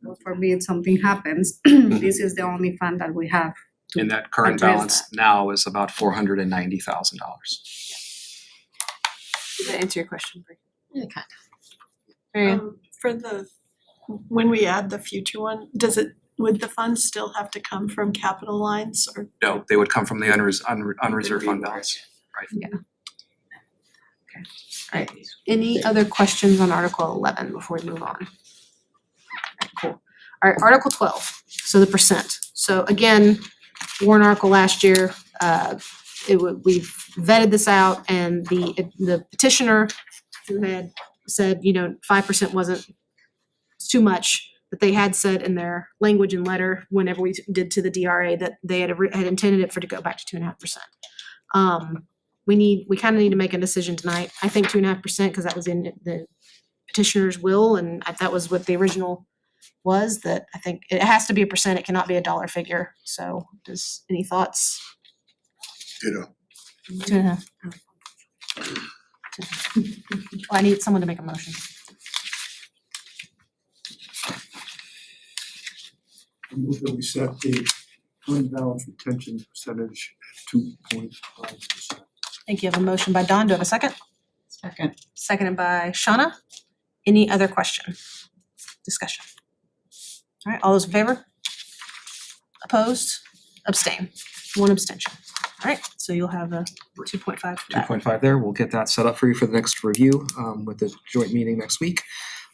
God forbid something happens, this is the only fund that we have to And that current address balance now is about $490,000. Did that answer your question, Bree? Yeah, kind For when we add the future one, would the funds still have to come from capital lines or? No, they would come from the unreserved fund balance, right? Yeah. Okay, alright. Any other questions on Article 11 before we move on? Alright, cool. Alright, Article 12, so the percent. So again, warrant article last year, we've vetted this out, and the petitioner who had said, 5% wasn't, it's too much, but they had said in their language and letter, whenever we did to the DRA, that they had intended it to go back to 2.5%. We kind of need to make a decision tonight. I think 2.5%, because that was in the petitioner's will, and that was what the original was, that I think it has to be a percent, it cannot be a dollar figure. So any thoughts? Ditto. 2.5. Well, I need someone to make a motion. move that we set the fund balance retention percentage at 2.5%. Thank you. I have a motion by Dawn. Do I have a second? Second. Seconded by Shauna. Any other question? Discussion? All right, all those in favor? Opposed? Abstain? One abstention. All right, so you'll have a 2.5 for that. 2.5 there. We'll get that set up for you for the next review with the joint meeting next week.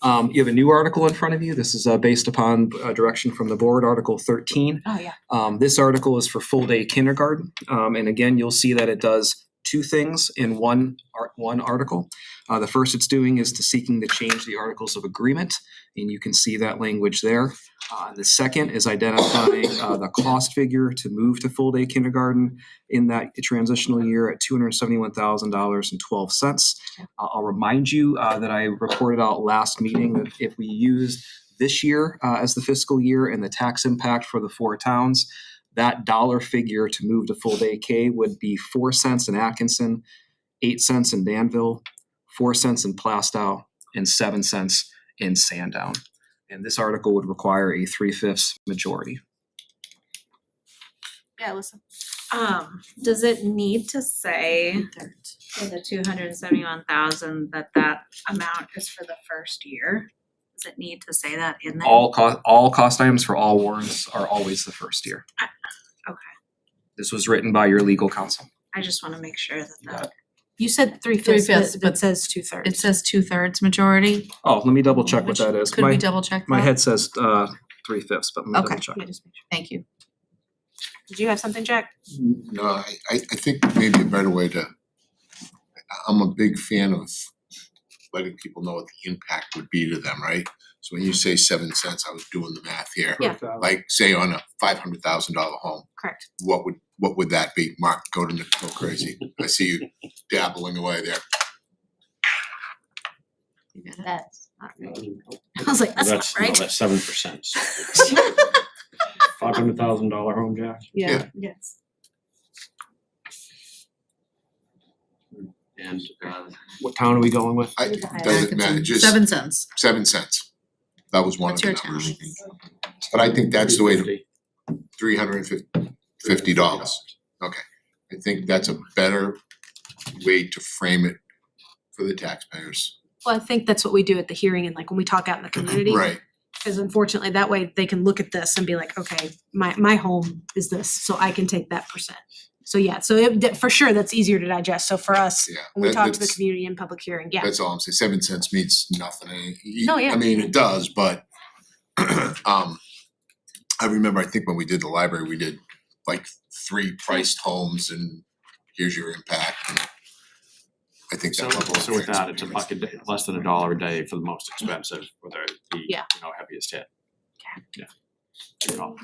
You have a new article in front of you. This is based upon direction from the board, Article 13. Oh, yeah. This article is for full day kindergarten. And again, you'll see that it does two things in one article. The first it's doing is to seeking to change the articles of agreement, and you can see that language there. The second is identifying the cost figure to move to full day kindergarten in that transitional year at $271,000.12. I'll remind you that I reported out last meeting that if we used this year as the fiscal year and the tax impact for the four towns, that dollar figure to move to full day K would be 4 cents in Atkinson, 8 cents in Danville, 4 cents in Plastow, and 7 cents in Sandown. And this article would require a 3/5 majority. Yeah, listen. Does it need to say for the 271,000 that amount is for the first year? Does it need to say that in there? All cost items for all warrants are always the first year. Okay, This was written by your legal counsel. I just wanna make sure that You said 3/5, 3/5, but it says 2/3. It says 2/3 majority. Oh, let me double check what that is. Could we double check that? My head says 3/5, but let me Okay. double check. Yeah, just make sure. Thank you. Did you have something, Jack? No, I think maybe a better way to, I'm a big fan of letting people know what the impact would be to them, right? So when you say 7 cents, I was doing the math here. Yeah. Like say on a $500,000 home, Correct. what would that be? Mark, go crazy. I see you dabbling away there. That's not right. I was like, that's not right. That's 7%. $500,000 home, Jack? Yeah. Yes. And What town are we going with? Doesn't matter, just 7 cents. 7 cents. That was one of What's the your town, numbers. I think? But I think that's the way to, $350. $350. Okay, I think that's a better way to frame it for the taxpayers. Well, I think that's what we do at the hearing and like when we talk out in the community. Right, Because unfortunately, that way they can look at this and be like, okay, my home is this, so I can take that percent. So yeah, so for sure, that's easier to digest. So for us, yeah. when we talk to the that's- community in public hearing, yeah. That's all I'm saying, 7 cents means nothing. No, yeah. I mean, it does, but I remember, I think when we did the library, we did like 3 priced homes and here's your impact. And I think So that level of so with that, it's transparency- a buck a day, less than $1 a day for the most expensive, or the Yeah. heaviest hit. Yeah. Good call.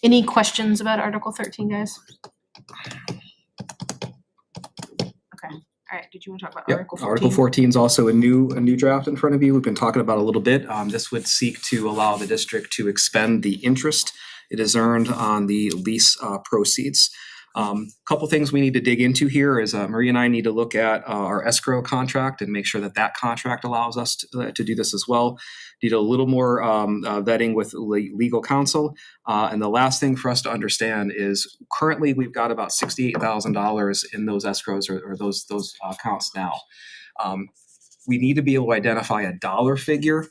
Any questions about Article 13, guys? Okay, all right, did you wanna talk about Yep. Article 14? Article 14 is also a new draft in front of you. We've been talking about it a little bit. This would seek to allow the district to expend the interest it has earned on the lease proceeds. Couple things we need to dig into here is Marie and I need to look at our escrow contract and make sure that that contract allows us to do this as well. Need a little more vetting with legal counsel. And the last thing for us to understand is currently we've got about $68,000 in those escrows or those accounts now. We need to be able to identify a dollar figure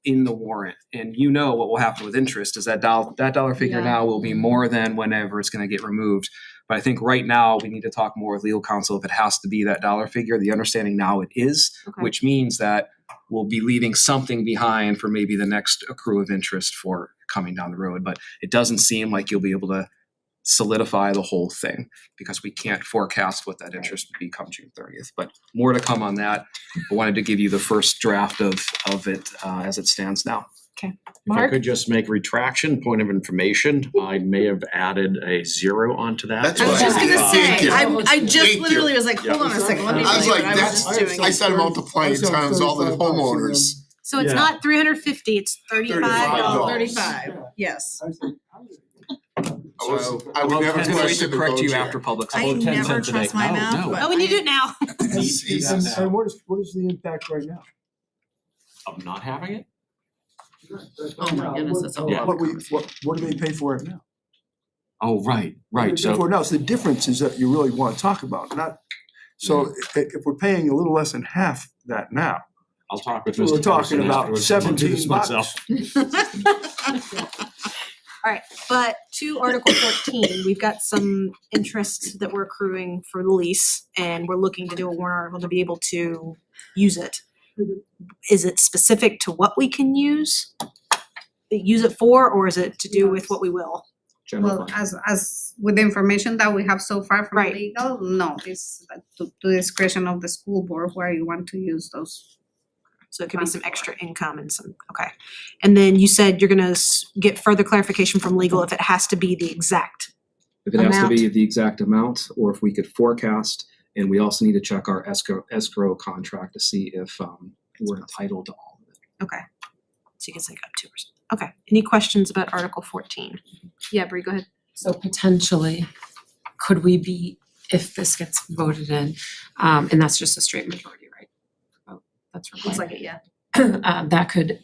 in the warrant. And you know what will happen with interest is that dollar figure Yeah. now will be more than whenever it's going to get removed. But I think right now we need to talk more with legal counsel if it has to be that dollar figure. The understanding now it is, Okay. which means that we'll be leaving something behind for maybe the next accrue of interest for coming down the road. But it doesn't seem like you'll be able to solidify the whole thing because we can't forecast what that interest would be come June 30th. But more to come on that. I wanted to give you the first draft of it as it stands now. If I Mark? could just make retraction, point of information, I may have added a 0 onto that. That's I was what just I gonna Thank say, you. I just Thank you. literally was like, hold on a second, let me I was tell you like, what I was that's, just doing. I started multiplying times all the homeowners. So it's Yeah. not 350, it's $35. $35, yes. So I would never I was gonna wait question to the correct vote you here. after public I session. 10 never cents a day. trust my No, math, no. but Oh, we need to do it now. He's- And what is the impact right now? Of not having it? Oh my goodness, that's a whole Yeah. other What do they pay for it now? Oh, right, What right, do they pay so. for it now? So the difference is that you really wanna talk about, not, so if we're paying a little less than half that now, I'll talk with we're Mr. talking Pearson about afterwards. I'll do this 17 myself. Alright, but to Article 14, we've got some interest that we're accruing for the lease, and we're looking to do a warrant article to be able to use it. Is it specific to what we can use it for, or is it to do with what we will? Well, as with the information that we have so far from Right. legal, no, it's to the discretion of the school board where you want to use those. So it could be some extra income and some, okay. And then you said you're gonna get further clarification from legal if it has to be the exact If it has to amount. be the exact amount, or if we could forecast, and we also need to check our escrow contract to see if we're entitled to all of it. Okay. So you can say up 2%. Okay. Any questions about Article 14? Yeah, Bree, go ahead. So potentially, could we be, if this gets voted in, and that's just a straight majority, right? Oh, that's required. Looks like it, yeah. That could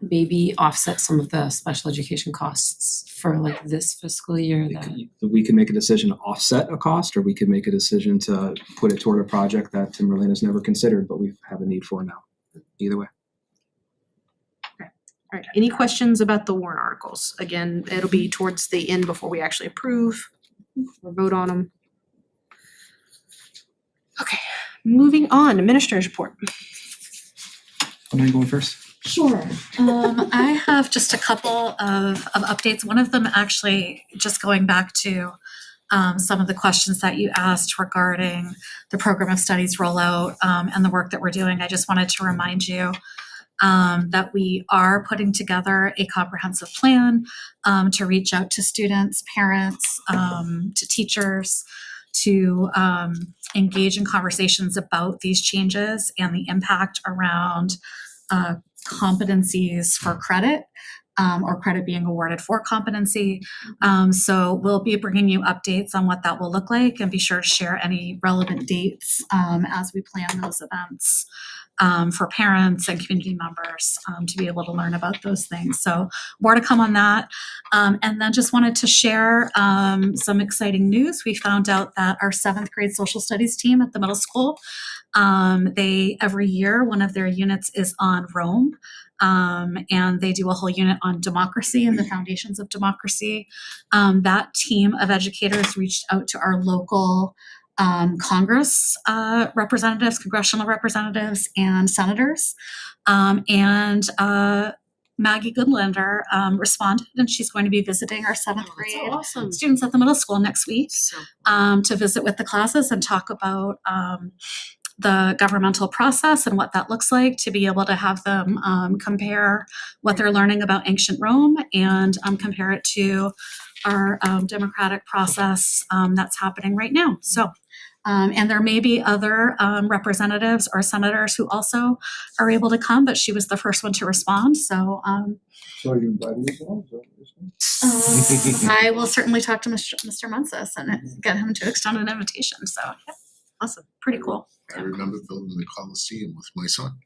maybe offset some of the special education costs for like this fiscal year that. We can make a decision to offset a cost, or we could make a decision to put it toward a project that Timberlane has never considered, but we have a need for now. Either way. All right. Any questions about the warrant articles? Again, it'll be towards the end before we actually approve or vote on them. Okay, moving on, administrator's report. Am I going first? Sure. I have just a couple of updates. One of them actually just going back to some of the questions that you asked regarding the program of studies rollout and the work that we're doing. I just wanted to remind you that we are putting together a comprehensive plan to reach out to students, parents, to teachers, to engage in conversations about these changes and the impact around competencies for credit, or credit being awarded for competency. So we'll be bringing you updates on what that will look like, and be sure to share any relevant dates as we plan those events for parents and community members to be able to learn about those things. So more to come on that. And then just wanted to share some exciting news. We found out that our 7th grade social studies team at the middle school, they every year, one of their units is on Rome. And they do a whole unit on democracy and the foundations of democracy. That team of educators reached out to our local Congress representatives, congressional representatives, and senators. And Maggie Goodlander responded, and she's going to be visiting our 7th grade students at the middle school next week to visit with the classes and talk about the governmental process and what that looks like, to be able to have them compare what they're learning about ancient Rome and compare it to our democratic process that's happening right now. So, and there may be other representatives or senators who also are able to come, but she was the first one to respond. So, So you invited us all, is that I will certainly talk to Mr. Mensis and get him to extend an invitation. So, yeah, awesome, pretty cool. I remember building the Coliseum with my son.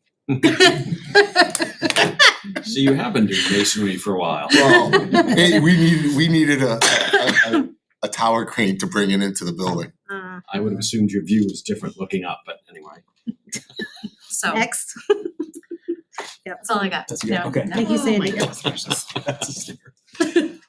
So you have been doing masonry for a while. Well, hey, we needed a tower crane to bring it into the building. I would have assumed your view was different looking up, but anyway. So next. Yeah, that's all I got. That's good. Yeah. Okay. Thank you, Sandy. That's a sticker.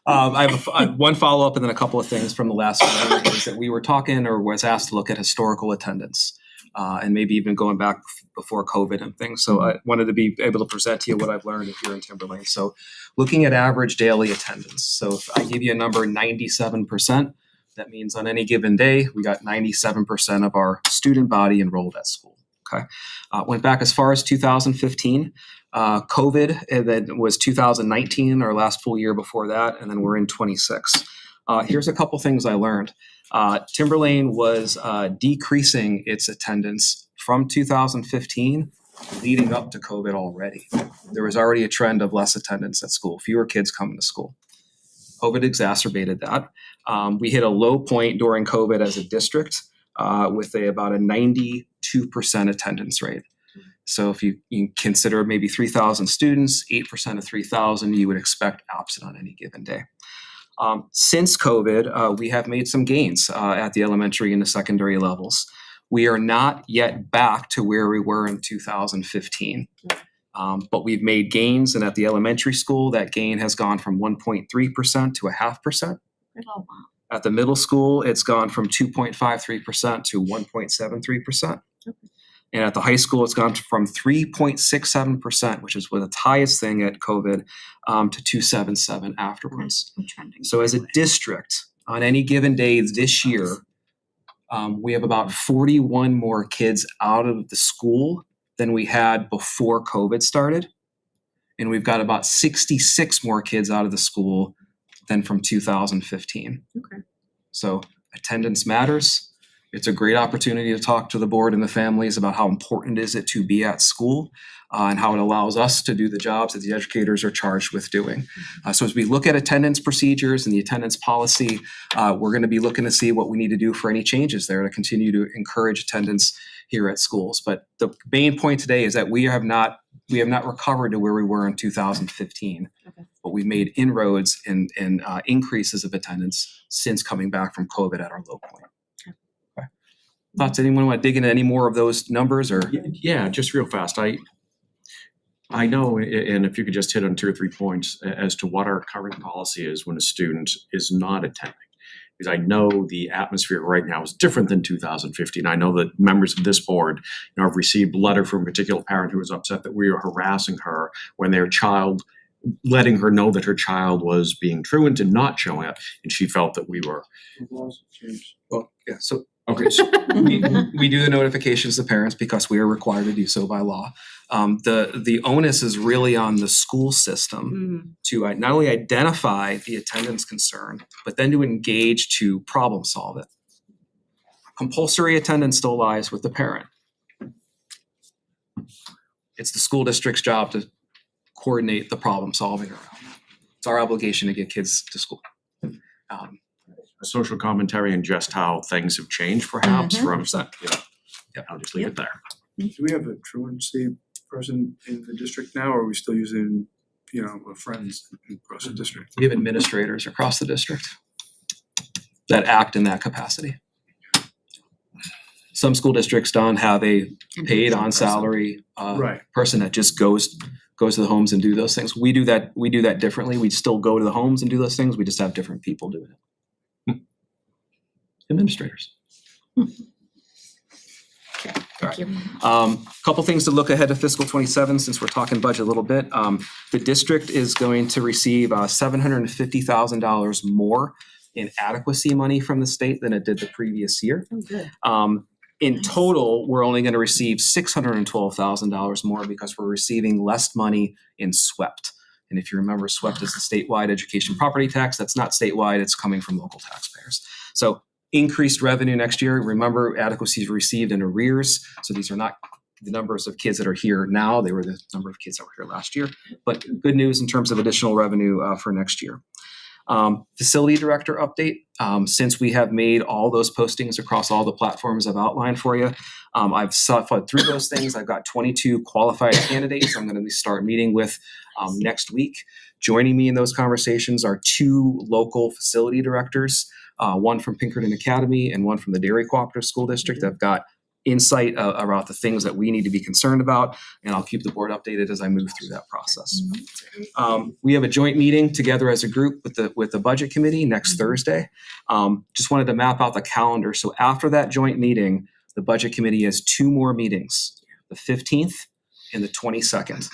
I have one follow-up and then a couple of things from the last meeting, is that we were talking, or was asked to look at historical attendance, and maybe even going back before COVID and things. So I wanted to be able to present to you what I've learned here in Timberlane. So looking at average daily attendance. So if I give you a number 97%, that means on any given day, we got 97% of our student body enrolled at school. Okay. Went back as far as 2015. COVID, and then was 2019, our last full year before that, and then we're in 26. Here's a couple things I learned. Timberlane was decreasing its attendance from 2015 leading up to COVID already. There was already a trend of less attendance at school, fewer kids coming to school. COVID exacerbated that. We hit a low point during COVID as a district with about a 92% attendance rate. So if you consider maybe 3,000 students, 8% of 3,000, you would expect absent on any given day. Since COVID, we have made some gains at the elementary and the secondary levels. We are not yet back to where we were in 2015. But we've made gains, and at the elementary school, that gain has gone from 1.3% to 0.5%. Oh, wow. At the middle school, it's gone from 2.53% to 1.73%. And at the high school, it's gone from 3.67%, which is the highest thing at COVID, to 2.77 afterwards. So as a district, on any given day this year, we have about 41 more kids out of the school than we had before COVID started. And we've got about 66 more kids out of the school than from 2015. Okay. So attendance matters. It's a great opportunity to talk to the board and the families about how important is it to be at school and how it allows us to do the jobs that the educators are charged with doing. So as we look at attendance procedures and the attendance policy, we're going to be looking to see what we need to do for any changes there to continue to encourage attendance here at schools. But the main point today is that we have not recovered to where we were in 2015, but we've made inroads and increases of attendance since coming back from COVID at our low point. Okay. Thoughts? Anyone want to dig into any more of those numbers or? Yeah, just real fast. I know, and if you could just hit on 2 or 3 points as to what our current policy is when a student is not attending. Because I know the atmosphere right now is different than 2015. I know that members of this board, have received a letter from a particular parent who was upset that we were harassing her when their child, letting her know that her child was being truant and not showing up, and she felt that we were. Well, yeah, so, okay, so we do the notifications to parents because we are required to do so by law. The onus is really on the school system to not only identify the attendance concern, but then to engage to problem solve it. Compulsory attendance still lies with the parent. It's the school district's job to coordinate the problem solving around it. It's our obligation to get kids to school. A social commentary and just how things have changed perhaps from, I'll just leave it there. Do we have a truancy person in the district now, or are we still using, friends across the district? We have administrators across the district that act in that capacity. Some school districts don't have a paid on salary person that just goes to the homes and do those things. We do that differently. We still go to the homes and do those things. We just have different people doing it. Administrators. Thank you. Couple things to look ahead to fiscal 27 since we're talking budget a little bit. The district is going to receive $750,000 more in adequacy money from the state than it did the previous year. Oh, good. In total, we're only going to receive $612,000 more because we're receiving less money in SWEPT. And if you remember, SWEPT is the statewide education property tax. That's not statewide, it's coming from local taxpayers. So increased revenue next year. Remember, adequacy is received in arrears. So these are not the numbers of kids that are here now. They were the number of kids that were here last year. But good news in terms of additional revenue for next year. Facility director update. Since we have made all those postings across all the platforms I've outlined for you, I've thought through those things. I've got 22 qualified candidates I'm going to start meeting with next week. Joining me in those conversations are 2 local facility directors, one from Pinkerton Academy and one from the Dairy Cooperative School District. I've got insight about the things that we need to be concerned about, and I'll keep the board updated as I move through that process. We have a joint meeting together as a group with the budget committee next Thursday. Just wanted to map out the calendar. So after that joint meeting, the budget committee has 2 more meetings, the 15th and the 22nd.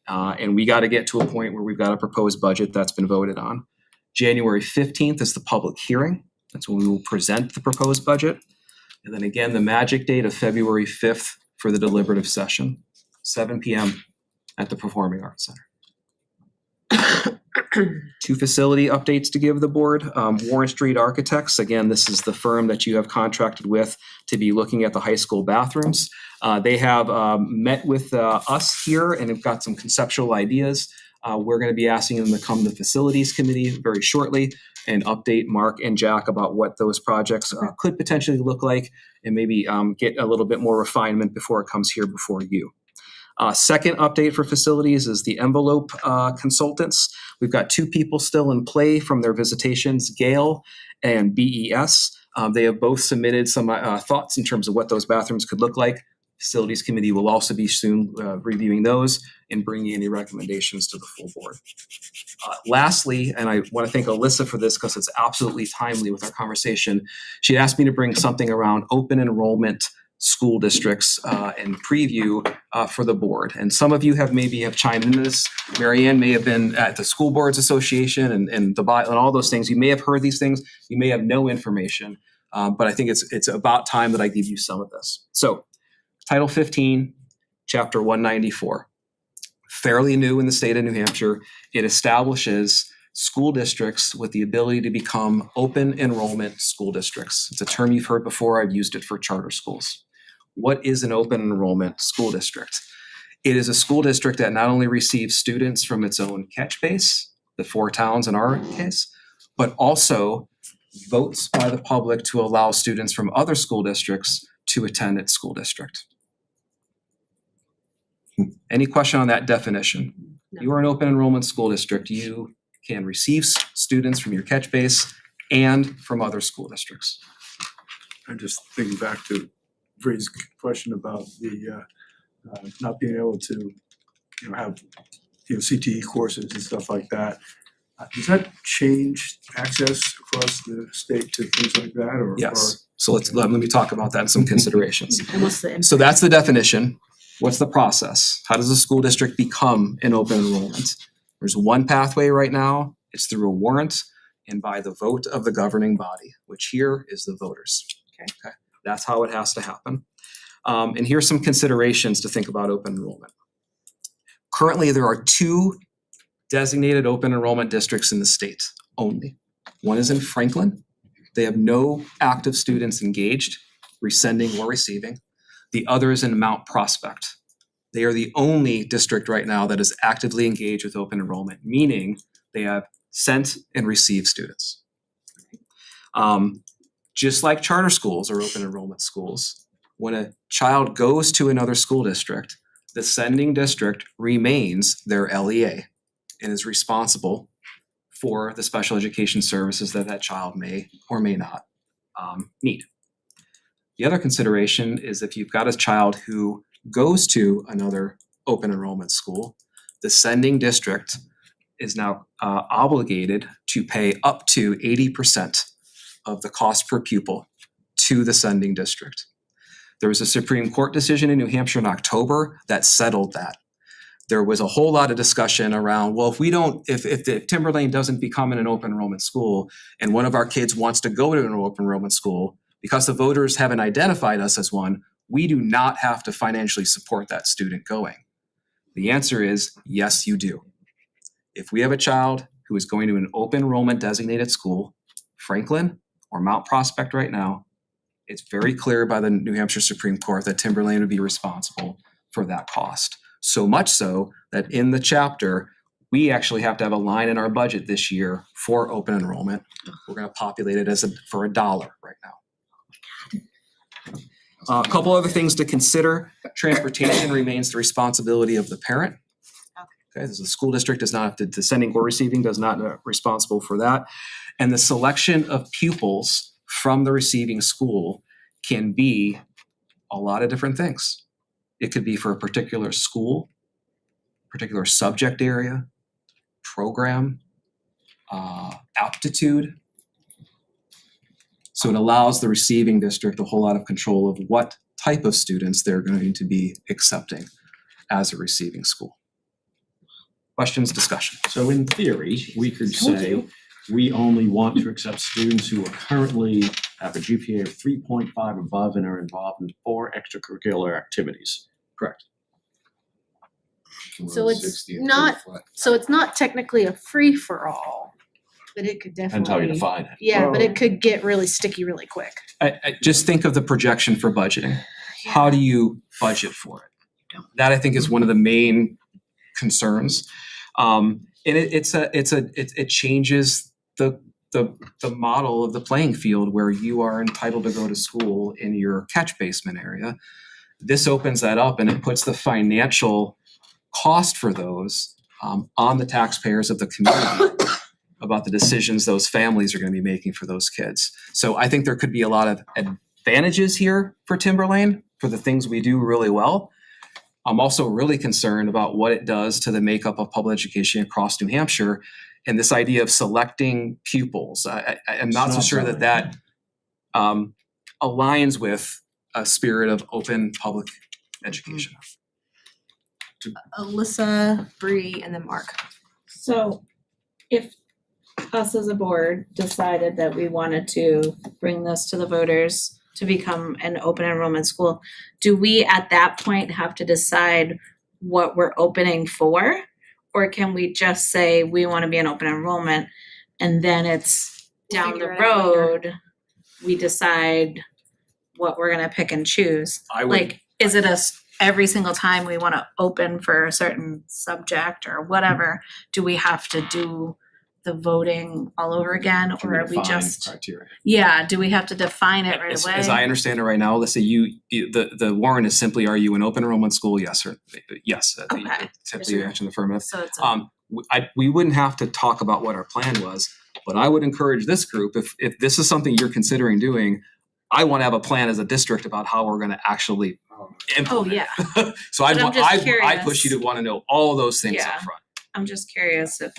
And we got to get to a point where we've got a proposed budget that's been voted on. January 15th is the public hearing. That's when we will present the proposed budget. And then again, the magic date of February 5th for the deliberative session, 7 p.m. at the Performing Arts Center. 2 facility updates to give the board. Warren Street Architects, again, this is the firm that you have contracted with to be looking at the high school bathrooms. They have met with us here and have got some conceptual ideas. We're going to be asking them to come to the facilities committee very shortly and update Mark and Jack about what those projects could potentially look like and maybe get a little bit more refinement before it comes here before you. Second update for facilities is the envelope consultants. We've got 2 people still in play from their visitations, Gail and BES. They have both submitted some thoughts in terms of what those bathrooms could look like. Facilities Committee will also be soon reviewing those and bringing any recommendations to the full board. Lastly, and I want to thank Alyssa for this because it's absolutely timely with our conversation, she asked me to bring something around open enrollment school districts and preview for the board. And some of you have chimed into this. Marianne may have been at the School Boards Association and all those things. You may have heard these things. You may have no information, but I think it's about time that I give you some of this. So, Title 15, Chapter 194. Fairly new in the state of New Hampshire. It establishes school districts with the ability to become open enrollment school districts. It's a term you've heard before. I've used it for charter schools. What is an open enrollment school district? It is a school district that not only receives students from its own catch base, the 4 towns in our case, but also votes by the public to allow students from other school districts to attend its school district. Any question on that definition? No. You are an open enrollment school district. You can receive students from your catch base and from other school districts. I'm just thinking back to Vree's question about the not being able to, have, CTE courses and stuff like that. Does that change access across the state to things like that, or? Yes. So let me talk about that and some considerations. And what's the So that's the definition. What's the process? How does a school district become an open enrollment? There's one pathway right now. It's through a warrant and by the vote of the governing body, which here is the voters. Okay. That's how it has to happen. And here's some considerations to think about open enrollment. Currently, there are 2 designated open enrollment districts in the state only. One is in Franklin. They have no active students engaged, resending or receiving. The other is in Mount Prospect. They are the only district right now that is actively engaged with open enrollment, meaning they have sent and received students. Just like charter schools or open enrollment schools, when a child goes to another school district, the sending district remains their LEA and is responsible for the special education services that child may or may not need. The other consideration is if you've got a child who goes to another open enrollment school, the sending district is now obligated to pay up to 80% of the cost per pupil to the sending district. There was a Supreme Court decision in New Hampshire in October that settled that. There was a whole lot of discussion around, well, if Timberlane doesn't become an open enrollment school and one of our kids wants to go to an open enrollment school, because the voters haven't identified us as one, we do not have to financially support that student going. The answer is yes, you do. If we have a child who is going to an open enrollment designated school, Franklin or Mount Prospect right now, it's very clear by the New Hampshire Supreme Court that Timberlane would be responsible for that cost. So much so that in the chapter, we actually have to have a line in our budget this year for open enrollment. We're going to populate it for $1 right now. A couple other things to consider. Transportation remains the responsibility of the parent. Okay, the school district does not have to, the sending or receiving does not responsible for that. And the selection of pupils from the receiving school can be a lot of different things. It could be for a particular school, particular subject area, program, aptitude. So it allows the receiving district a whole lot of control of what type of students they're going to be accepting as a receiving school. Questions, discussion? So in theory, we could say we only want to accept students who are currently have a GPA of 3.5 above and are involved in 4 extracurricular activities. Correct. So it's not technically a free for all, but it could definitely. Depends how you define it. Yeah, but it could get really sticky really quick. I just think of the projection for budgeting. How do you budget for it? That I think is one of the main concerns. And it changes the model of the playing field where you are entitled to go to school in your catch basement area. this opens that up and it puts the financial cost for those on the taxpayers of the community about the decisions those families are gonna be making for those kids. So I think there could be a lot of advantages here for Timberlane, for the things we do really well. I'm also really concerned about what it does to the makeup of public education across New Hampshire and this idea of selecting pupils. I'm not so sure that aligns with a spirit of open public education. Alyssa, Bree, and then Mark. So if us as a board decided that we wanted to bring this to the voters to become an open enrollment school, do we at that point have to decide what we're opening for? Or can we just say we want to be an open enrollment and then it's down the figure it out later. road, we decide what we're gonna pick and choose? I would- Like, is it every single time we wanna open for a certain subject or whatever, do we have to do the voting all over again, Can or are we define just, criteria? yeah, do we have to define it right As away? I understand it right now, let's say the warrant is simply, are you an open enrollment school? Yes or yes. Okay. Simply your action affirmative. So it's a, We wouldn't have to talk about what our plan was, but I would encourage this group, if this is something you're considering doing, I want to have a plan as a district about how we're gonna actually implement. yeah. So But I'm just I curious. push you to wanna know all those things Yeah. up front. I'm just curious if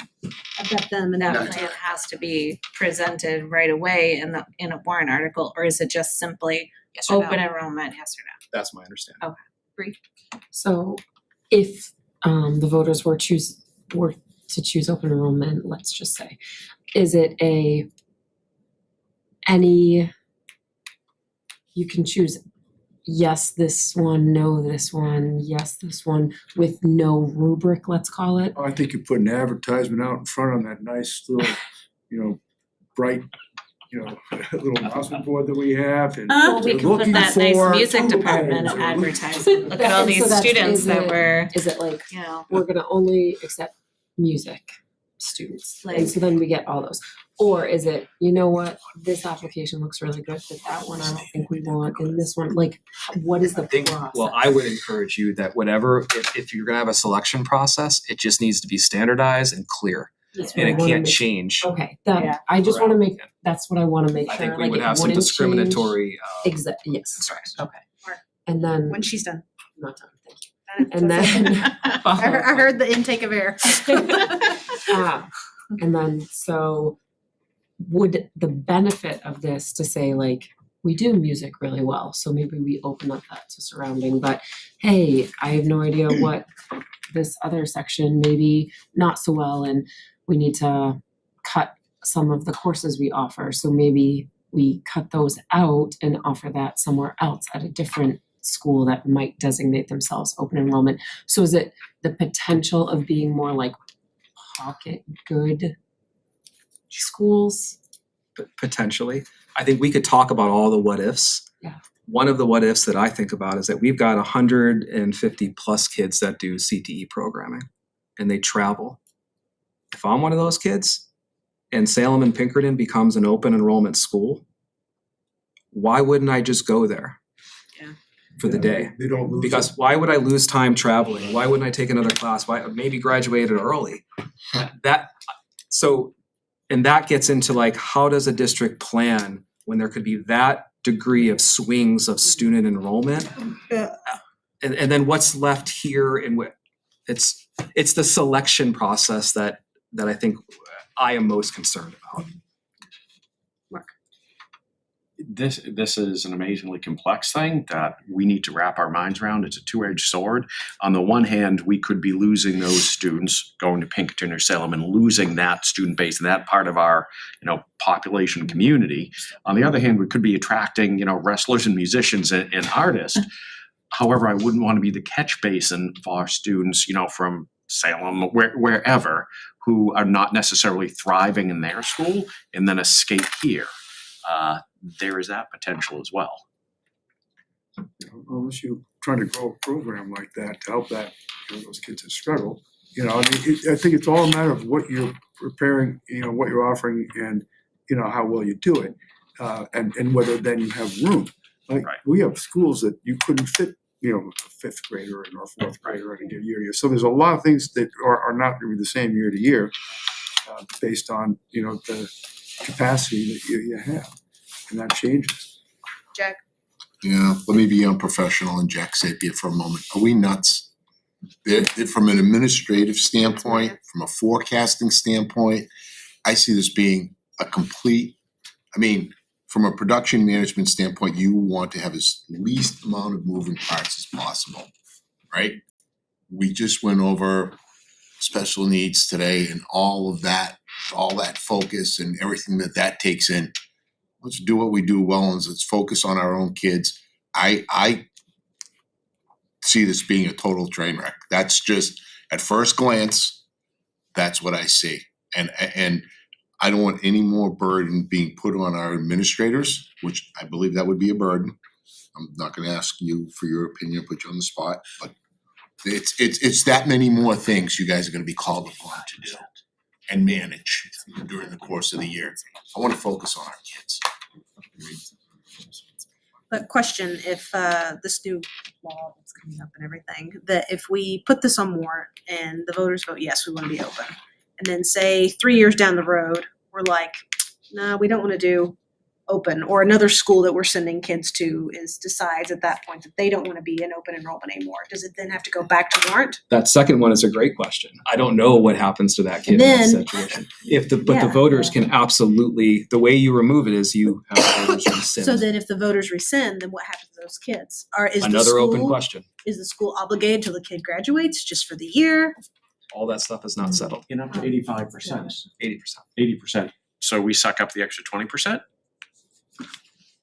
I've got them and that that plan has to be presented right away in a warrant article, or is it just simply yes or open no. enrollment, yes or no? That's my understanding. So if the voters were to choose open enrollment, let's just say, is it you can choose yes this one, no this one, yes this one, with no rubric, let's call it? I think you put an advertisement out in front on that nice little, bright, little announcement board that we have and Well, we we're can put looking that nice for music department advertising. Look at all these students that were, Is it like, you know, we're gonna only accept music students, and Like- so then we get all those? Or is it, you know what, this application looks really good, but that one I don't think we want, and this one, like, what is the process? Well, I would encourage you that whatever, if you're gonna have a selection process, it just needs to be standardized and clear. That's what And I it wanna can't make- change. Okay, Yeah. I just wanna make, that's what I wanna make I sure, think we like, would it have some wouldn't change. discriminatory Yes, concerns. okay. And then, When she's done. I'm not done, thank you. And then. I heard the intake of air. And then, so would the benefit of this to say like, we do music really well, so maybe we open up that to surrounding, but hey, I have no idea what this other section maybe not so well, and we need to cut some of the courses we offer, so maybe we cut those out and offer that somewhere else at a different school that might designate themselves open enrollment. So is it the potential of being more like pocket good schools? Potentially. I think we could talk about all the what ifs. Yeah. One of the what ifs that I think about is that we've got 150 plus kids that do CTE programming and they travel. If I'm one of those kids and Salem and Pinkerton becomes an open enrollment school, why wouldn't I just go there? Yeah. For the day? They don't lose. Because why would I lose time traveling? Why wouldn't I take another class? Why maybe graduated early? And that gets into like, how does a district plan when there could be that degree of swings of student enrollment? And then what's left here and it's the selection process that I think I am most concerned about. This is an amazingly complex thing that we need to wrap our minds around. It's a two-edged sword. On the one hand, we could be losing those students going to Pinkerton or Salem and losing that student base and that part of our, population community. On the other hand, we could be attracting, wrestlers and musicians and artists. However, I wouldn't want to be the catch basin for our students, from Salem, wherever, who are not necessarily thriving in their school and then escape here. There is that potential as well. Unless you're trying to grow a program like that to help those kids that struggle, I think it's all a matter of what you're preparing, what you're offering and, how well you do it, and whether then you have room. Like, Right. we have schools that you couldn't fit a fifth grader or a fourth grader in a given year. So there's a lot of things that are not gonna be the same year to year, based on, the capacity that you have, and that changes. Jack? Yeah, let me be unprofessional and Jack Sapia for a moment. Are we nuts? They're from an administrative standpoint, from a forecasting standpoint, I see this being a complete, from a production management standpoint, you want to have as least amount of moving parts as possible, right? We just went over special needs today and all that focus and everything that takes in. Let's do what we do well and let's focus on our own kids. I see this being a total train wreck. That's just, at first glance, that's what I see. And I don't want any more burden being put on our administrators, which I believe that would be a burden. I'm not gonna ask you for your opinion, put you on the spot, but it's that many more things you guys are gonna be called upon to do and manage during the course of the year. I wanna focus on our kids. But question, if this new law that's coming up and everything, that if we put this on warrant and the voters vote yes, we wanna be open. And then say 3 years down the road, we're like, no, we don't wanna do open, or another school that we're sending kids to decides at that point that they don't wanna be in open enrollment anymore. Does it then have to go back to warrant? That second one is a great question. I don't know what happens to that kid in that Then- situation. But the Yeah. voters can absolutely, the way you remove it is you have voters rescind. So then if the voters rescind, then what happens to those kids? Or is the Another open school- question. Is the school obligated till the kid graduates, just for the year? All that stuff is not settled. You know, 85%. 80%. 80%. So we suck up the extra 20%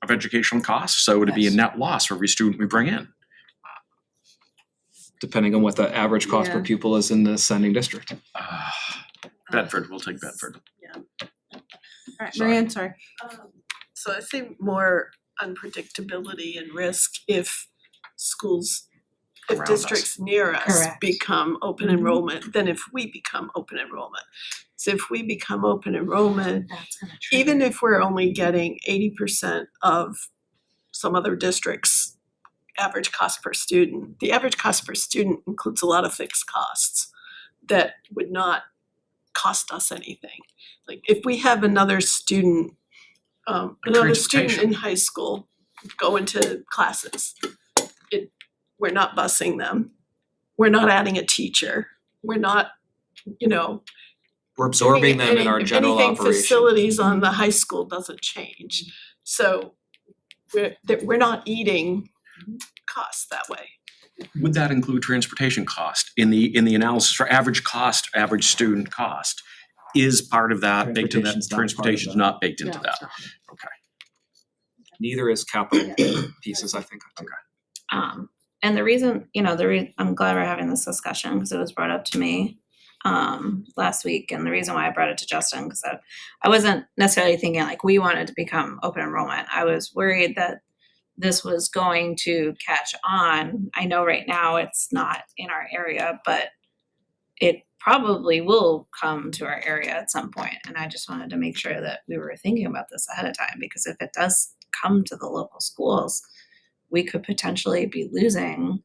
of educational costs, so it'd be a net loss for every student we bring in. Depending on what the average cost per Yeah. pupil is in the sending district. Bedford, we'll take Bedford. Alright, Marianne, sorry. So I think more unpredictability and risk if schools, if Around us. districts near us Correct. become open enrollment than if we become open enrollment. So if we become open enrollment, That's gonna trigger. even if we're only getting 80% of some other districts' average cost per student, the average cost per student includes a lot of fixed costs that would not cost us anything. Like if we have another student Transportation. in high school go into classes, we're not busing them, we're not adding a teacher, we're not, We're absorbing them in our general anything operation. facilities on the high school doesn't change. So we're not eating costs that way. Would that include transportation cost in the analysis for average cost, average student cost? Is part of that baked into that? Transportation's not part of Transportation's that. not baked into No, that. it's not. Okay. Neither is capital pieces, I think. And the reason, I'm glad we're having this discussion because it was brought up to me last week, and the reason why I brought it to Justin, because I wasn't necessarily thinking like we wanted to become open enrollment. I was worried that this was going to catch on. I know right now it's not in our area, but it probably will come to our area at some point. And I just wanted to make sure that we were thinking about this ahead of time, because if it does come to the local schools, we could potentially be losing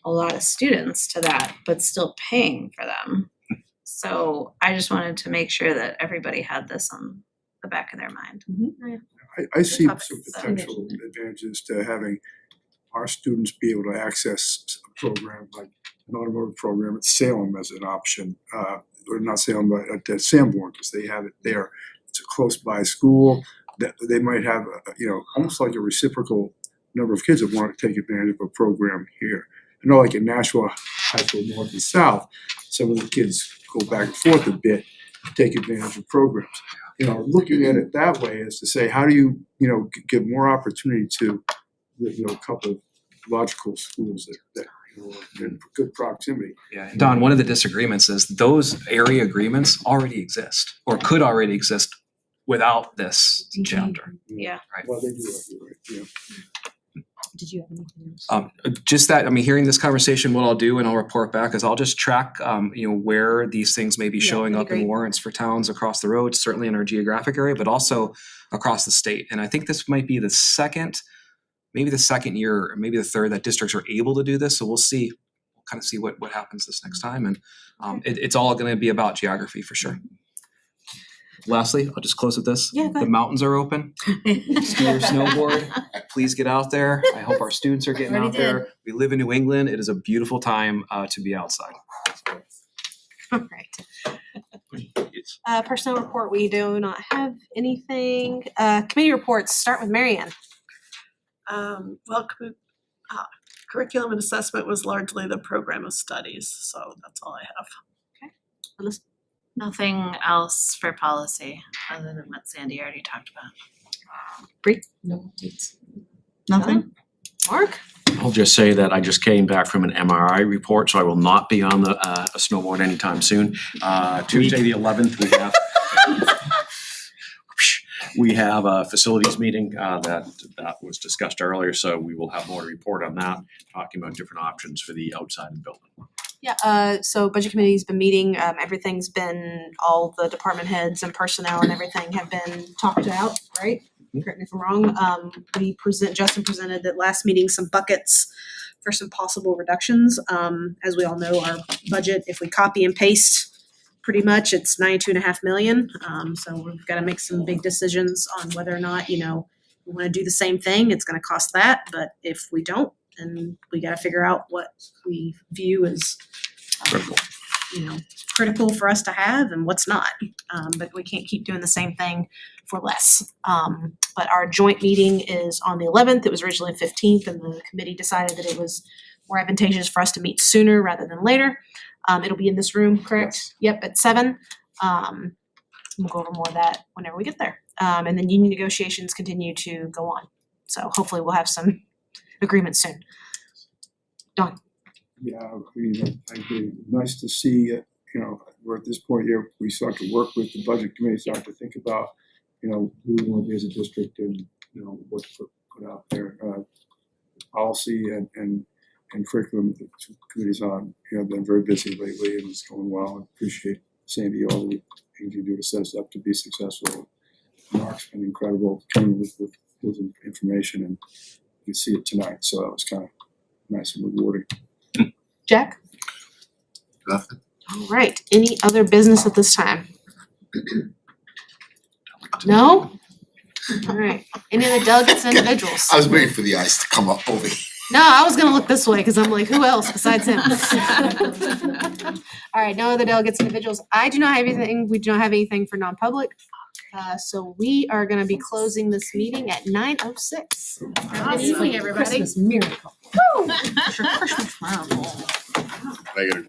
a lot of students to that, but still paying for them. So I just wanted to make sure that everybody had this on the back of their mind. I see Topic, some so. potential advantages to having our students be able to access a program like an automotive program at Salem as an option, or not Salem, but at Sanborn, because they have it there. It's a close by school that they might have, almost like a reciprocal number of kids that want to take advantage of a program here. I know like in Nashua High School North and South, some of the kids go back and forth a bit, take advantage of programs. Looking at it that way is to say, how do you, give more opportunity to, a couple of logical schools that are in good proximity. Yeah, Don, one of the disagreements is those area agreements already exist or could already exist without this chapter. Yeah. Right. Well, they do it, you're right, yeah. Did you have anything else? Just that, hearing this conversation, what I'll do, and I'll report back, is I'll just track, where these things may be Yeah, showing that'd up be in great. warrants for towns across the road, certainly in our geographic area, but also across the state. And I think this might be the second maybe the second year, or maybe the third, that districts are able to do this. So we'll see, we'll kind of see what happens this next time. And it's all gonna be about geography for sure. Lastly, I'll just close with this. Yeah, go The ahead. mountains are open. Ski or snowboard, please get out there. I hope our students are getting Already out there. We live in New England. It is a beautiful time to be outside. All right. Personnel report, we do not have anything. Committee reports, start with Mary Ann. Curriculum and assessment was largely the program of studies, so that's all I have. Alyssa? Nothing else for policy other than what Sandy already talked about. Bree? No updates. Nothing? Mark? I'll just say that I just came back from an MRI report, so I will not be on the a snowboard anytime soon. Tuesday, the 11th, we have a facilities meeting that was discussed earlier, so we will have more to report on that, talking about different options for the outside of the building. Yeah, so budget committee's been meeting, everything's been, all the department heads and personnel and everything have been talked out, right? Correct me if I'm wrong. Justin presented at last meeting some buckets for some possible reductions. As we all know, our budget, if we copy and paste, pretty much it's 92.5 million. So we've gotta make some big decisions on whether or not, we wanna do the same thing, it's gonna cost that, but if we don't, then we gotta figure out what we view as critical for us to have and what's not. But we can't keep doing the same thing for less. But our joint meeting is on the 11th. It was originally 15th, and the committee decided that it was more advantageous for us to meet sooner rather than later. It'll be in this room, correct? Yep, at 7. We'll go over more of that whenever we get there. And then union negotiations continue to go on. So hopefully we'll have some agreement soon. Dawn? Yeah, I mean, I agree. Nice to see, we're at this point here, we start to work with the budget committee, start to think about, who we want to be as a district and, what to put out there. Policy and curriculum, the two committees on, been very busy lately and it's going well. I appreciate Sandy, all the things you do to set us up to be successful. Mark's been incredible coming with information and you can see it tonight, so that was kind of nice and rewarding. Jack? Nothing. All right, any other business at this time? No? All right, any other delegates and individuals? I was waiting for the ice to come up over here. No, I was gonna look this way, cause I'm like, who else besides him? All right, no other delegates, individuals. I do not have anything, we do not have anything for non-public. So we are gonna be closing this meeting at 9:06. Good evening, everybody. Christmas miracle. Woo! Negative.